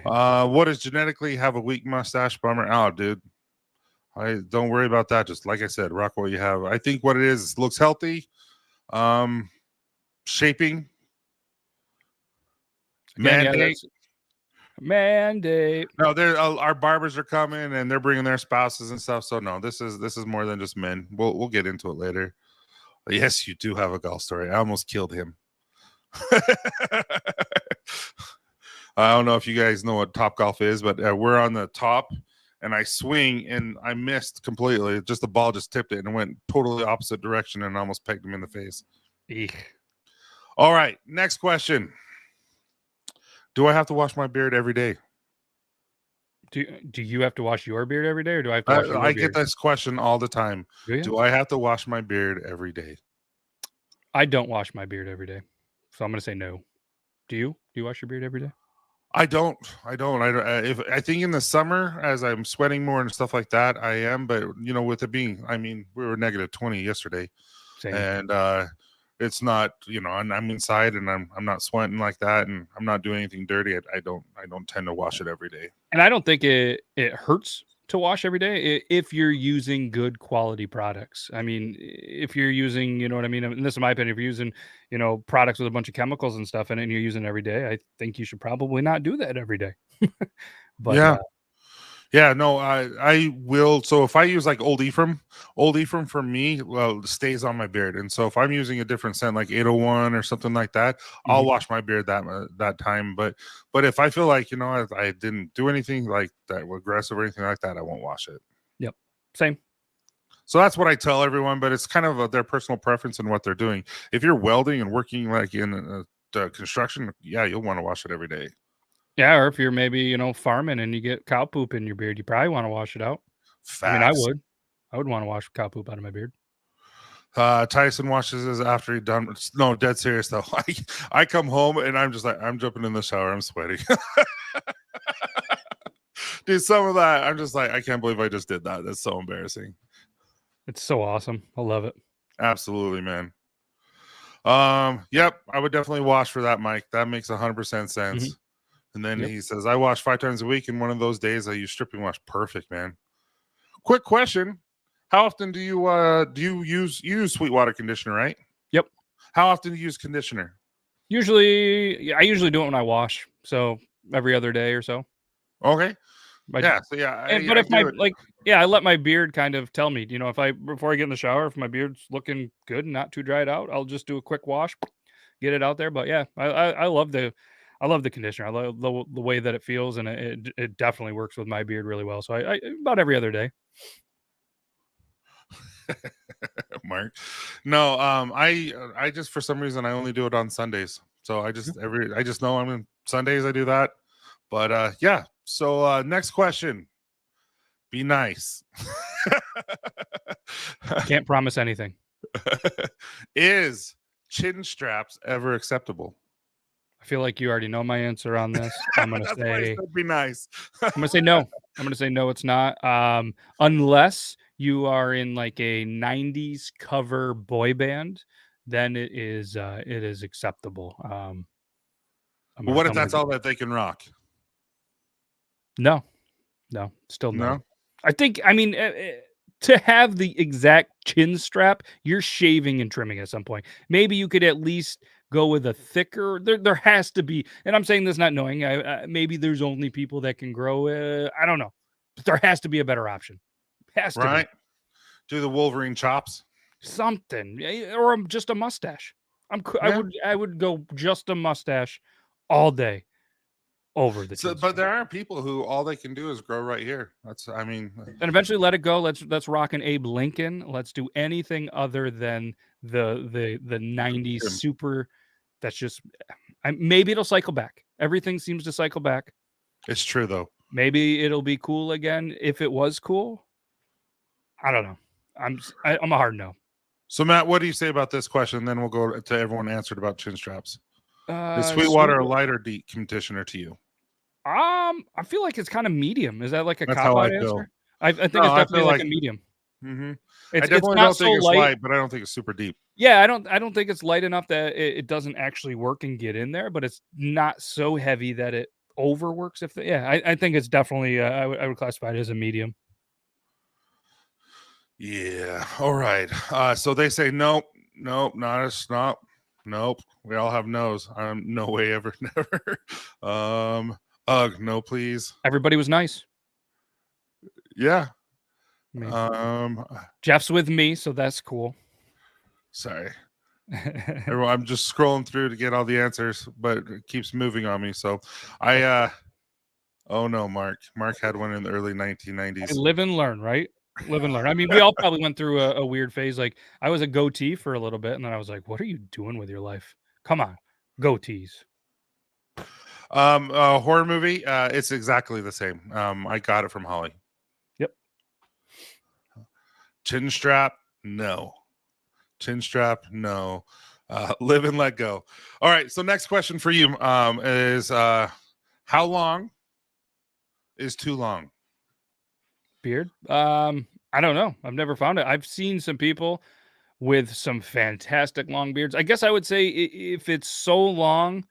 What does genetically have a weak mustache? Bummer. Oh, dude. Don't worry about that. Just like I said, rock what you have. I think what it is looks healthy. Shaping. Mandate. Mandate. No, our barbers are coming and they're bringing their spouses and stuff. So no, this is more than just men. We'll get into it later. But yes, you do have a golf story. I almost killed him. I don't know if you guys know what Top Golf is, but we're on the top and I swing and I missed completely. Just the ball just tipped it and went totally opposite direction and almost pegged him in the face. Eek. All right, next question. Do I have to wash my beard every day? Do you have to wash your beard every day, or do I have to wash your beard? I get this question all the time. Do I have to wash my beard every day? I don't wash my beard every day, so I'm going to say no. Do you? Do you wash your beard every day? I don't. If I think in the summer, as I'm sweating more and stuff like that, I am. But with it being, I mean, we were negative 20 yesterday, Same. and it's not. I'm inside and I'm not sweating like that, and I'm not doing anything dirty. I don't tend to wash it every day. And I don't think it hurts to wash every day if you're using good quality products. I mean, if you're using, you know what I mean? And this is my opinion. If you're using, products with a bunch of chemicals and stuff in it and you're using it every day, I think you should probably not do that every day. But yeah. Yeah, no, I will. So if I use like Old Ephraim for me, well, stays on my beard. And so if I'm using a different scent like 801 or something like that, I'll wash my beard that time. But if I feel like I didn't do anything like that aggressive or anything like that, I won't wash it. Yep, same. So that's what I tell everyone. But it's kind of their personal preference and what they're doing. If you're welding and working like in construction, yeah, you'll want to wash it every day. Yeah, or if you're maybe, farming and you get cow poop in your beard, you probably want to wash it out. Facts. I mean, I would want to wash cow poop out of my beard. Tyson washes his after he done. No, dead serious though. I come home and I'm just like, I'm jumping in the shower. I'm sweating. Dude, some of that, I'm just like, I can't believe I just did that. That's so embarrassing. It's so awesome. I love it. Absolutely, man. Yep, I would definitely wash for that, Mike. That makes 100% sense. And then he says, I wash 5 times a week. And one of those days I use stripping wash. Perfect, man. Quick question. How often do you use Sweetwater conditioner, right? Yep. How often do you use conditioner? I usually do it when I wash. So every other day or so. Okay. But I let my beard kind of tell me, before I get in the shower, if my beard's looking good and not too dried out, I'll just do a quick wash, get it out there. But yeah, I love the conditioner. I love the way that it feels, and it definitely works with my beard really well. So I about every other day. Mark, no, I just for some reason I only do it on Sundays. So I just know I'm in Sundays I do that. But yeah. So next question. Be nice. Can't promise anything. Is chin straps ever acceptable? I feel like you already know my answer on this. I'm going to say be nice. I'm going to say no. I'm going to say no, it's not. Unless you are in like a 90s cover boy band, then it is acceptable. What if that's all that they can rock? No, still no. I think, to have the exact chin strap, you're shaving and trimming at some point. Maybe you could at least go with a thicker. There has to be, and I'm saying this not knowing. Maybe there's only people that can grow. I don't know, but there has to be a better option. Has to be. Do the Wolverine chops, something, or just a mustache. I would go just a mustache all day. Over the but there are people who all they can do is grow right here. And eventually let it go. Let's rock an Abe Lincoln. Let's do anything other than the 90s super. That's just maybe it'll cycle back. Everything seems to cycle back. It's true though. Maybe it'll be cool again if it was cool. I don't know. I'm a hard no. So Matt, what do you say about this question? Then we'll go to everyone answered about chin straps. Is Sweetwater a light or deep conditioner to you? I feel like it's kind of medium. Is that like a cop-out answer? I think it's definitely like a medium. Mm-hmm. I definitely don't think it's light, but I don't think it's super deep. Yeah, I don't think it's light enough that it doesn't actually work and get in there, but it's not so heavy that it overworks. I think it's definitely I would classify it as a medium. Yeah. All right. So they say nope, not a snot. Nope. We all have no's. No way ever, never. Ugh, no, please. Everybody was nice. Yeah. Jeff's with me, so that's cool. Sorry. Everyone, I'm just scrolling through to get all the answers, but it keeps moving on me. So oh no, Mark had one in the early 1990s. Live and learn, right? Live and learn. I mean, we all probably went through a weird phase. Like I was a goatee for a little bit, and then I was like, what are you doing with your life? Come on, goatees. A horror movie, it's exactly the same. I got it from Holly. Yep. Chin strap, no. Live and let go. All right, so next question for you is How long is too long? Beard? I don't know. I've never found it. I've seen some people with some fantastic long beards. I guess I would say if it's so long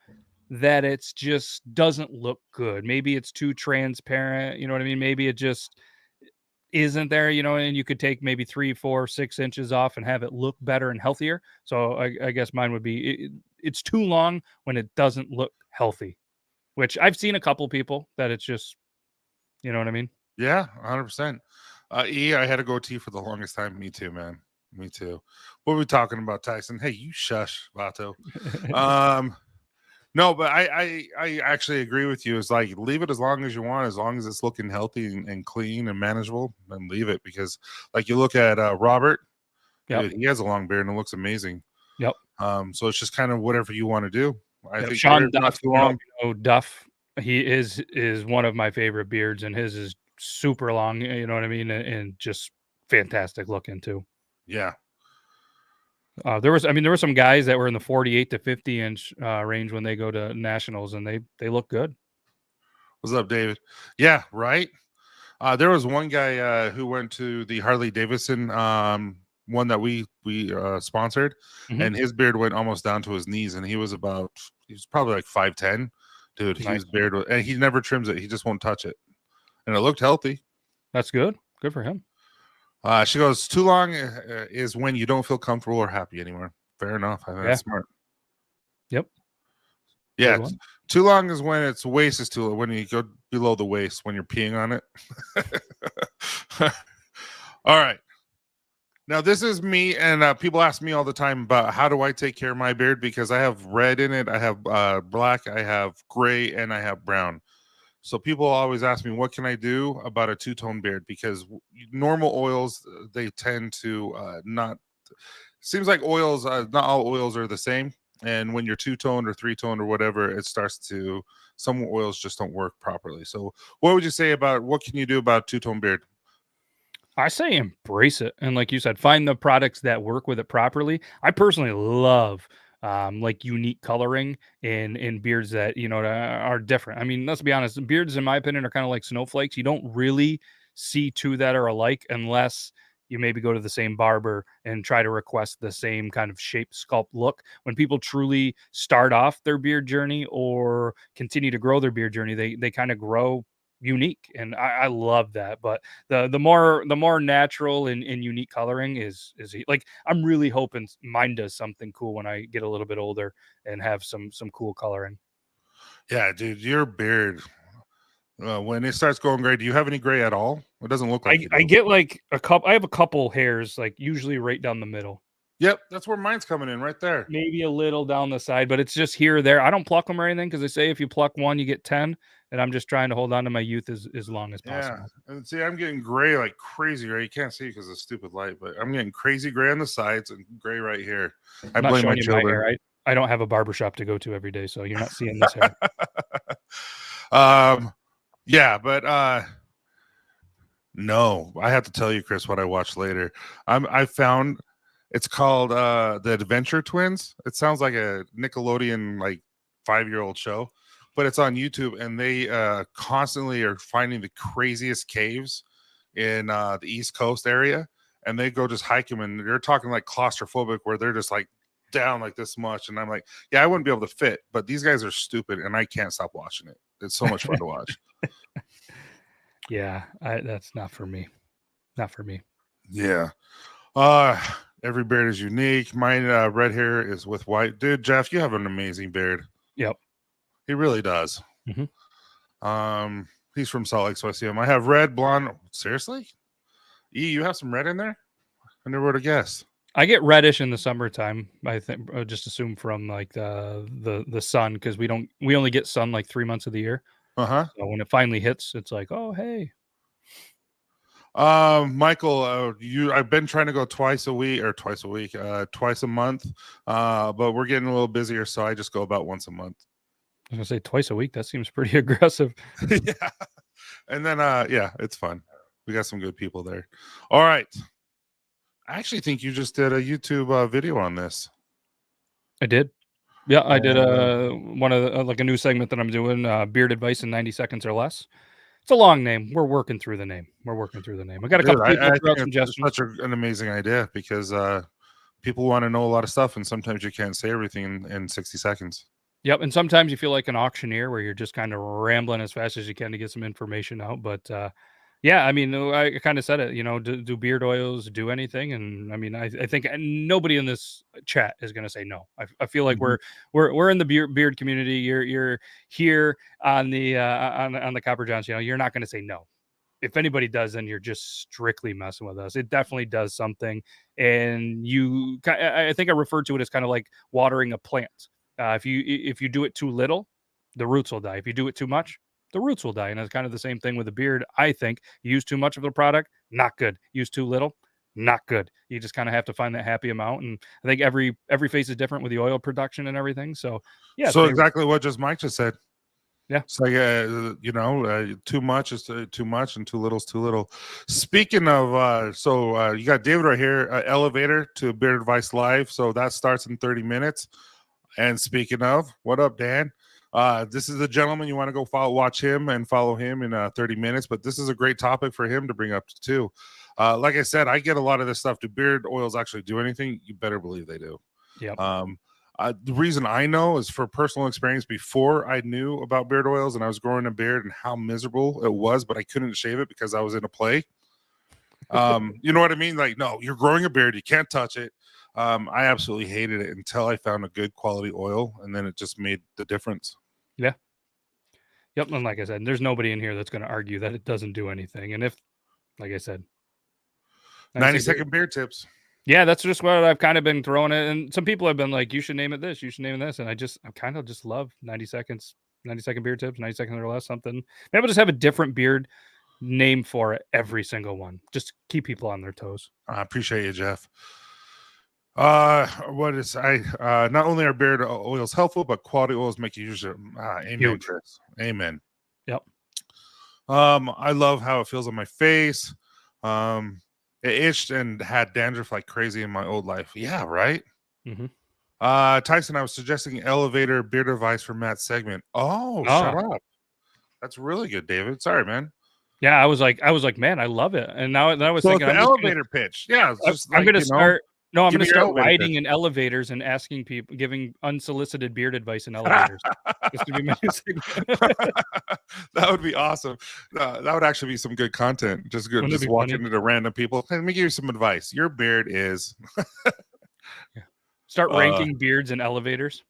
that it's just doesn't look good. Maybe it's too transparent. You know what I mean? Maybe it just isn't there, and you could take maybe 3, 4, 6 inches off and have it look better and healthier. So I guess mine would be it's too long when it doesn't look healthy, which I've seen a couple people that it's just, you know what I mean? Yeah, 100%. I had a goatee for the longest time. Me too, man. Me too. What are we talking about, Tyson? Hey, you shush, Vato. No, but I actually agree with you. It's like leave it as long as you want, as long as it's looking healthy and clean and manageable, then leave it. Because like you look at Robert, dude, he has a long beard and it looks amazing. Yep. So it's just kind of whatever you want to do. I think Sean Duff, too long. Duff, he is one of my favorite beards, and his is super long. You know what I mean, and just fantastic looking too. Yeah. There were some guys that were in the 48 to 50 inch range when they go to nationals, and they look good. What's up, David? Yeah, right. There was one guy who went to the Harley Davidson one that we sponsored, and his beard went almost down to his knees, and he was probably like 5'10", dude. Nice. His beard and he never trims it. He just won't touch it, and it looked healthy. That's good. Good for him. She goes, too long is when you don't feel comfortable or happy anymore. Fair enough. I think that's smart. Yep. Yeah. Too long is when its waist is too low, when you go below the waist, when you're peeing on it. All right. Now, this is me, and people ask me all the time about how do I take care of my beard, because I have red in it, I have black, I have gray, and I have brown. So people always ask me, what can I do about a two-tone beard? Because normal oils, they tend to not – seems like oils, not all oils are the same. And when you're two-toned or three-toned or whatever, it starts to – some oils just don't work properly. So what would you say about – what can you do about two-tone beard? I say embrace it. And like you said, find the products that work with it properly. I personally love – like unique coloring in beards that, are different. I mean, let's be honest, beards, in my opinion, are kind of like snowflakes. You don't really see two that are alike unless you maybe go to the same barber and try to request the same kind of shape, sculpt look. When people truly start off their beard journey or continue to grow their beard journey, they kind of grow unique, and I love that. But the more natural and unique coloring is like, I'm really hoping mine does something cool when I get a little bit older and have some cool coloring. Yeah, dude, your beard, when it starts going gray, do you have any gray at all? It doesn't look like I get like I have a couple hairs, like usually right down the middle. Yep, that's where mine's coming in, right there. Maybe a little down the side, but it's just here or there. I don't pluck them or anything, because they say if you pluck one, you get 10. And I'm just trying to hold on to my youth as long as possible. Yeah, and see, I'm getting gray like crazy gray. You can't see because of stupid light, but I'm getting crazy gray on the sides and gray right here. I blame my children. I don't have a barbershop to go to every day, so you're not seeing this hair. Yeah, but no, I have to tell you, Chris, what I watched later. I found it's called The Adventure Twins. It sounds like a Nickelodeon like 5-year-old show, but it's on YouTube, and they constantly are finding the craziest caves in the East Coast area, and they go just hike them, and they're talking like claustrophobic, where they're just like down like this much, and I'm like, yeah, I wouldn't be able to fit, but these guys are stupid, and I can't stop watching it. It's so much fun to watch. Yeah, that's not for me. Not for me. Yeah. Every beard is unique. Mine, red hair is with white. Dude, Jeff, you have an amazing beard. Yep. He really does. He's from Salt Lake, so I see him. I have red, blonde. Seriously? You have some red in there? I never would have guessed. I get reddish in the summertime. I think just assume from like the sun, because we only get sun like 3 months of the year. So when it finally hits, it's like, oh hey. Michael, I've been trying to go twice a month, but we're getting a little busier, so I just go about once a month. I was gonna say twice a week. That seems pretty aggressive. Yeah. And then yeah, it's fun. We got some good people there. All right. I actually think you just did a YouTube video on this. I did. Yeah, I did one of the, like a new segment that I'm doing, beard advice in 90 seconds or less. It's a long name. We're working through the name. I got a couple people throw out suggestions. It's such an amazing idea because people want to know a lot of stuff, and sometimes you can't say everything in 60 seconds. Yep, and sometimes you feel like an auctioneer where you're just kind of rambling as fast as you can to get some information out. But yeah, I mean, I kind of said it. You know, do beard oils do anything? And I mean, I think nobody in this chat is going to say no. I feel like we're in the beard community. You're here on the on the Copper Johns channel. You're not going to say no. If anybody does, then you're just strictly messing with us. It definitely does something, and I think I referred to it as kind of like watering a plant. If you do it too little, the roots will die. If you do it too much, the roots will die. And it's kind of the same thing with the beard. I think you use too much of the product, not good. Use too little, not good. You just kind of have to find that happy amount. And I think every face is different with the oil production and everything. So yeah. So exactly what Mike just said. Yeah. It's like, you know, too much is too much and too little is too little. Speaking of, you got David right here, elevator to Beard Advice Live. So that starts in 30 minutes. And speaking of, what up, Dan? This is a gentleman. You want to go watch him and follow him in 30 minutes. But this is a great topic for him to bring up too. Like I said, I get a lot of this stuff. Do beard oils actually do anything? You better believe they do. Yeah. The reason I know is for personal experience. Before I knew about beard oils and I was growing a beard and how miserable it was, but I couldn't shave it because I was in a play. You know what I mean? Like, no, you're growing a beard. You can't touch it. I absolutely hated it until I found a good quality oil, and then it just made the difference. Yeah. Yep. And like I said, there's nobody in here that's going to argue that it doesn't do anything. And if, like I said, 90-second beard tips. Yeah, that's just what I've kind of been throwing it. And some people have been like, you should name it this, you should name it this. And I kind of just love 90-second beard tips, 90 seconds or less, something. Maybe I'll just have a different beard name for it every single one. Just keep people on their toes. I appreciate you, Jeff. Not only are beard oils helpful, but quality oils make you use it. Amen, Chris. Amen. Yep. I love how it feels on my face. It itched and had dandruff like crazy in my old life. Yeah, right. Mm-hmm. Tyson, I was suggesting elevator beard advice for Matt's segment. Shut up. That's really good, David. Sorry, man. Yeah, I was like, man, I love it. And now I was thinking, the elevator pitch. Yeah, I'm going to start. No, I'm going to start riding in elevators and asking people, giving unsolicited beard advice in elevators. That would be awesome. That would actually be some good content. Just walking into random people. Hey, let me give you some advice. Your beard is. Start ranking beards in elevators.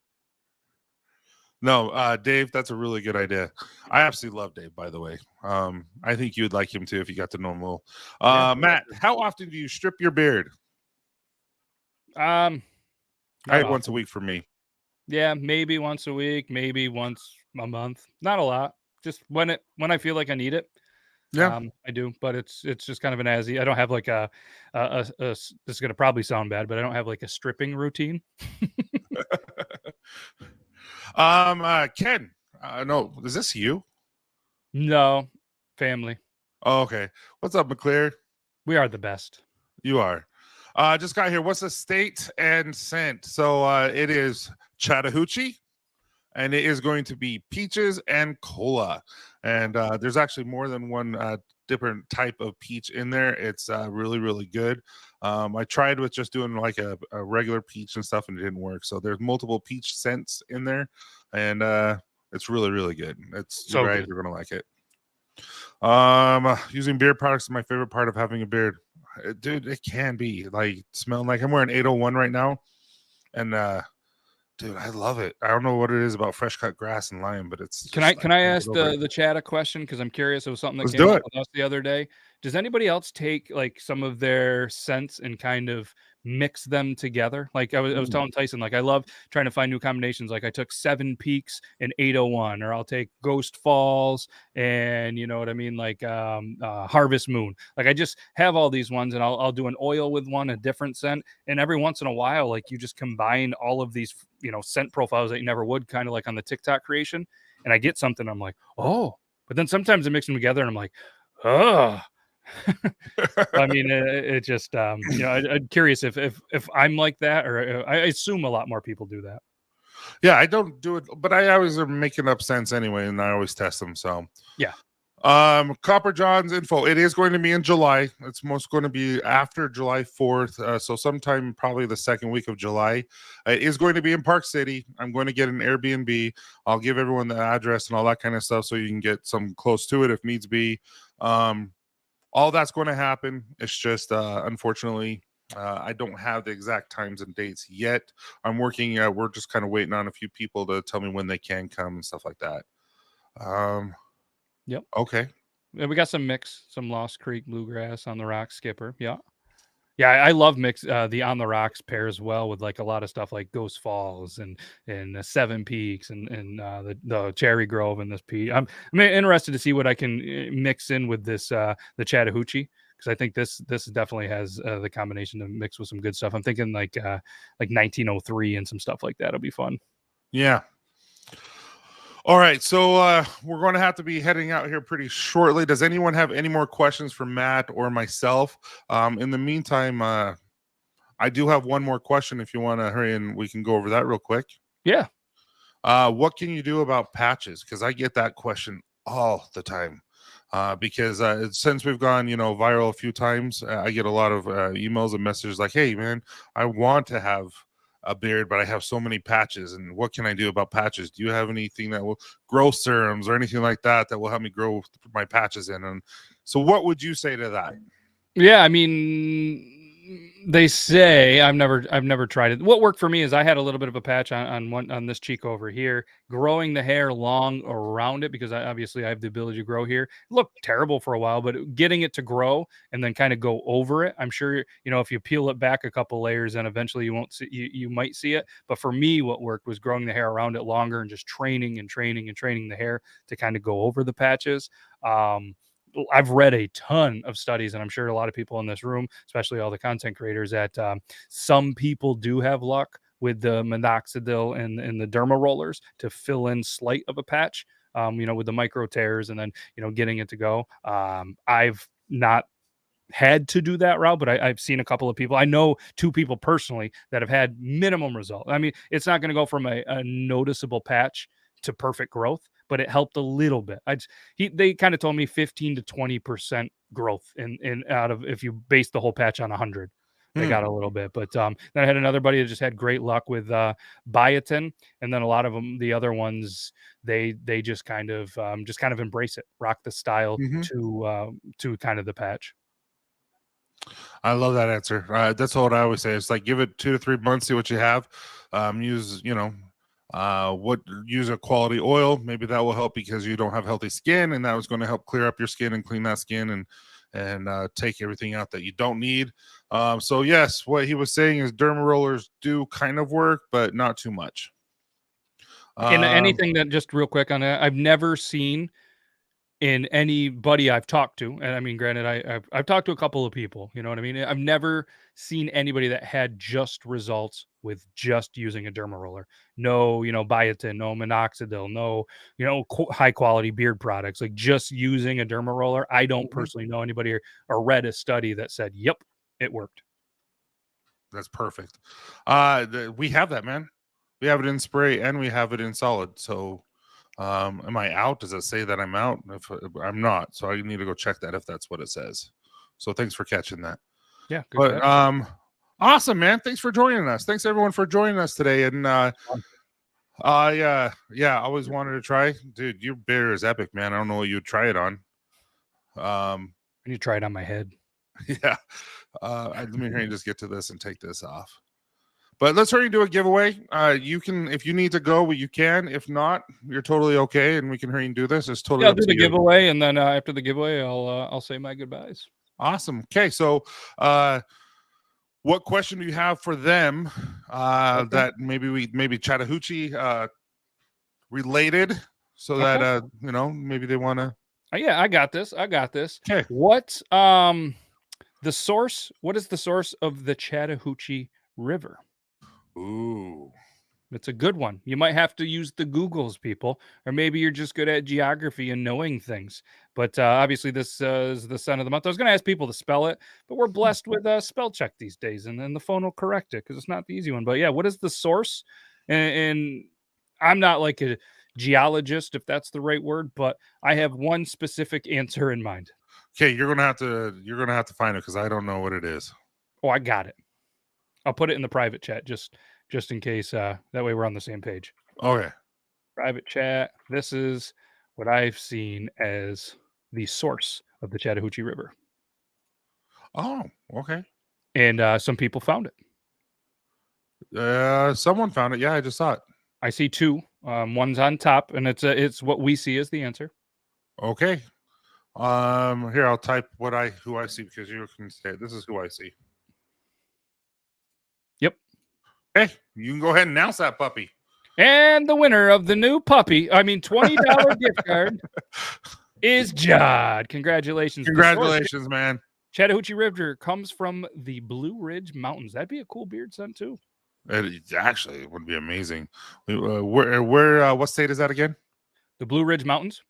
No, Dave, that's a really good idea. I absolutely love Dave, by the way. I think you'd like him too if you got to know him well. Matt, how often do you strip your beard? Once a week for me. Yeah, maybe once a week, maybe once a month. Not a lot. Just when I feel like I need it. Yeah, I do, but it's just kind of an I don't have like a this is gonna probably sound bad, but I don't have like a stripping routine. Ken, no, is this you? No, family. Oh, okay. What's up, McClure? We are the best. You are. Just got here. What's the state and scent? So it is Chattahoochee, and it is going to be peaches and cola. And there's actually more than one different type of peach in there. It's really, really good. I tried with just doing like a regular peach and stuff, and it didn't work. So there's multiple peach scents in there, and it's really, really good. You're right. You're gonna like it. Using beard products is my favorite part of having a beard. Dude, it can be like smelling like I'm wearing 801 right now, and dude, I love it. I don't know what it is about fresh cut grass and lime, but it's. Can I ask the chat a question? Because I'm curious. It was something that came up with us the other day. Does anybody else take like some of their scents and kind of mix them together? Like I was telling Tyson, like I love trying to find new combinations. Like I took 7 Peaks and 801, or I'll take Ghost Falls and you know what I mean, like Harvest Moon. Like I just have all these ones, and I'll do an oil with one, a different scent, and every once in a while, like you just combine all of these, you know, scent profiles that you never would, kind of like on the TikTok creation, and I get something. I'm like, oh, but then sometimes I mix them together, and I'm like, oh. I mean, it just you know, I'm curious if I'm like that, or I assume a lot more people do that. Yeah, I don't do it, but I always are making up sense anyway, and I always test them. So yeah. Copper John's info. It is going to be in July. It's most going to be after July 4th. So sometime probably the second week of July. It is going to be in Park City. I'm going to get an Airbnb. I'll give everyone the address and all that kind of stuff so you can get some close to it if needs be. All that's going to happen. It's just unfortunately I don't have the exact times and dates yet. I'm working. We're just kind of waiting on a few people to tell me when they can come and stuff like that. Yep. Okay. Yeah, we got some mix, some Lost Creek Bluegrass on the Rocks skipper. Yeah. Yeah, I love mix the On the Rocks pairs well with like a lot of stuff like Ghost Falls and Seven Peaks and the Cherry Grove and this peak. I'm interested to see what I can mix in with this the Chattahoochee, because I think this definitely has the combination to mix with some good stuff. I'm thinking like 1903 and some stuff like that. It'll be fun. Yeah. All right, so we're going to have to be heading out here pretty shortly. Does anyone have any more questions for Matt or myself? In the meantime, I do have one more question if you want to hurry and we can go over that real quick. Yeah. What can you do about patches? Because I get that question all the time. Because since we've gone, viral a few times, I get a lot of emails and messages like, hey, man, I want to have a beard, but I have so many patches, and what can I do about patches? Do you have anything that will grow serums or anything like that will help me grow my patches in? And so what would you say to that? Yeah, I mean, they say I've never tried it. What worked for me is I had a little bit of a patch on this cheek over here, growing the hair long around it, because obviously I have the ability to grow here. It looked terrible for a while, but getting it to grow and then kind of go over it, I'm sure if you peel it back a couple layers, then eventually you won't see you might see it. But for me, what worked was growing the hair around it longer and just training the hair to kind of go over the patches. I've read a ton of studies, and I'm sure a lot of people in this room, especially all the content creators, that some people do have luck with the minoxidil and the derma rollers to fill in slight of a patch, with the micro tears and then, getting it to go. I've not had to do that route, but I've seen a couple of people. I know 2 people personally that have had minimum result. I mean, it's not going to go from a noticeable patch to perfect growth, but it helped a little bit. They kind of told me 15 to 20% growth in out of, if you base the whole patch on 100, they got a little bit. But then I had another buddy that just had great luck with biotin, and then a lot of them, the other ones, they just kind of embrace it, rock the style to kind of the patch. I love that answer. That's what I always say. It's like, give it 2 to 3 months, see what you have. Use use a quality oil. Maybe that will help because you don't have healthy skin, and that was going to help clear up your skin and clean that skin and take everything out that you don't need. So yes, what he was saying is derma rollers do kind of work, but not too much. And anything that, just real quick on that, I've never seen in anybody I've talked to, and I mean, granted, I've talked to a couple of people, you know what I mean? I've never seen anybody that had just results with just using a derma roller. No, biotin, no minoxidil, no, high quality beard products, like just using a derma roller. I don't personally know anybody or read a study that said, yep, it worked. That's perfect. We have that, man. We have it in spray and we have it in solid. So am I out? Does it say that I'm out? If I'm not, so I need to go check that if that's what it says. So thanks for catching that. Yeah. But awesome, man. Thanks for joining us. Thanks everyone for joining us today. And I always wanted to try. Dude, your beer is epic, man. I don't know what you'd try it on. I need to try it on my head. Yeah. Let me hear you just get to this and take this off. But let's hurry and do a giveaway. You can, if you need to go, you can. If not, you're totally okay, and we can hurry and do this. It's totally. Yeah, I'll do the giveaway, and then after the giveaway, I'll say my goodbyes. Awesome. Okay, so what question do you have for them that maybe Chattahoochee related, so that maybe they want to. Yeah, I got this. Okay. What the source? What is the source of the Chattahoochee River? Ooh, it's a good one. You might have to use the Googles, people, or maybe you're just good at geography and knowing things. But obviously, this is the son of the month. I was going to ask people to spell it, but we're blessed with spell check these days, and then the phone will correct it because it's not the easy one. But yeah, what is the source and I'm not like a geologist, if that's the right word, but I have one specific answer in mind. Okay, you're gonna have to find it because I don't know what it is. Oh, I got it. I'll put it in the private chat just in case. That way we're on the same page. Okay. Private chat. This is what I've seen as the source of the Chattahoochee River. Oh, okay. And some people found it. Someone found it. Yeah, I just saw it. I see two. One's on top, and it's what we see as the answer. Okay. Here I'll type who I see because you can say this is who I see. Yep. Hey, you can go ahead and announce that puppy. And the winner of the new puppy, $20 gift card, is Jod. Congratulations. Congratulations, man. Chattahoochee River comes from the Blue Ridge Mountains. That'd be a cool beard scent too. It actually would be amazing. Where what state is that again? The Blue Ridge Mountains.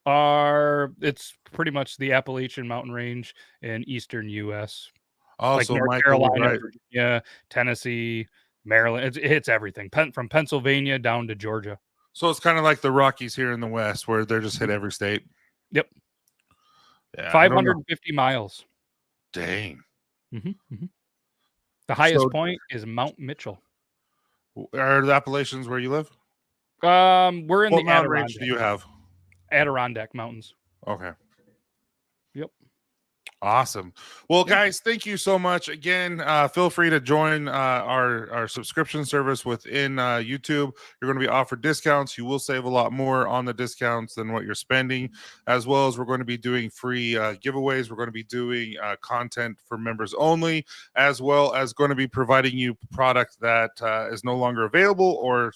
It's pretty much the Appalachian Mountain Range in eastern U.S. Oh, like so North Carolina, Virginia, Tennessee, Maryland. It's everything from Pennsylvania down to Georgia. So it's kind of like the Rockies here in the West, where they're just hit every state. Yep. Yeah, 550 miles. Dang. Mm-hmm. The highest point is Mount Mitchell. Are the Appalachians where you live? We're in what the mountain range do you have? Adirondack Mountains. Okay. Yep. Awesome. Well, guys, thank you so much again. Feel free to join our subscription service within YouTube. You're going to be offered discounts. You will save a lot more on the discounts than what you're spending, as well as we're going to be doing free giveaways. We're going to be doing content for members only, as well as going to be providing you product that is no longer available or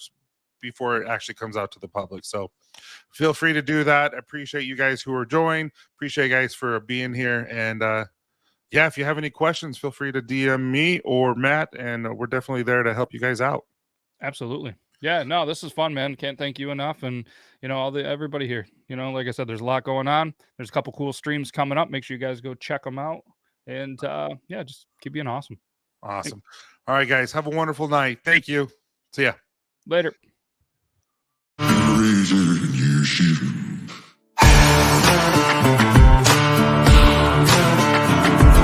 before it actually comes out to the public. So feel free to do that. I appreciate you guys who are joined. Appreciate you guys for being here. And yeah, if you have any questions, feel free to DM me or Matt, and we're definitely there to help you guys out. Absolutely. Yeah, no, this is fun, man. Can't thank you enough. And, everybody here, like I said, there's a lot going on. There's a couple cool streams coming up. Make sure you guys go check them out. And yeah, just keep being awesome. Awesome. All right, guys, have a wonderful night. Thank you. See ya. Later. Razor and you shoot.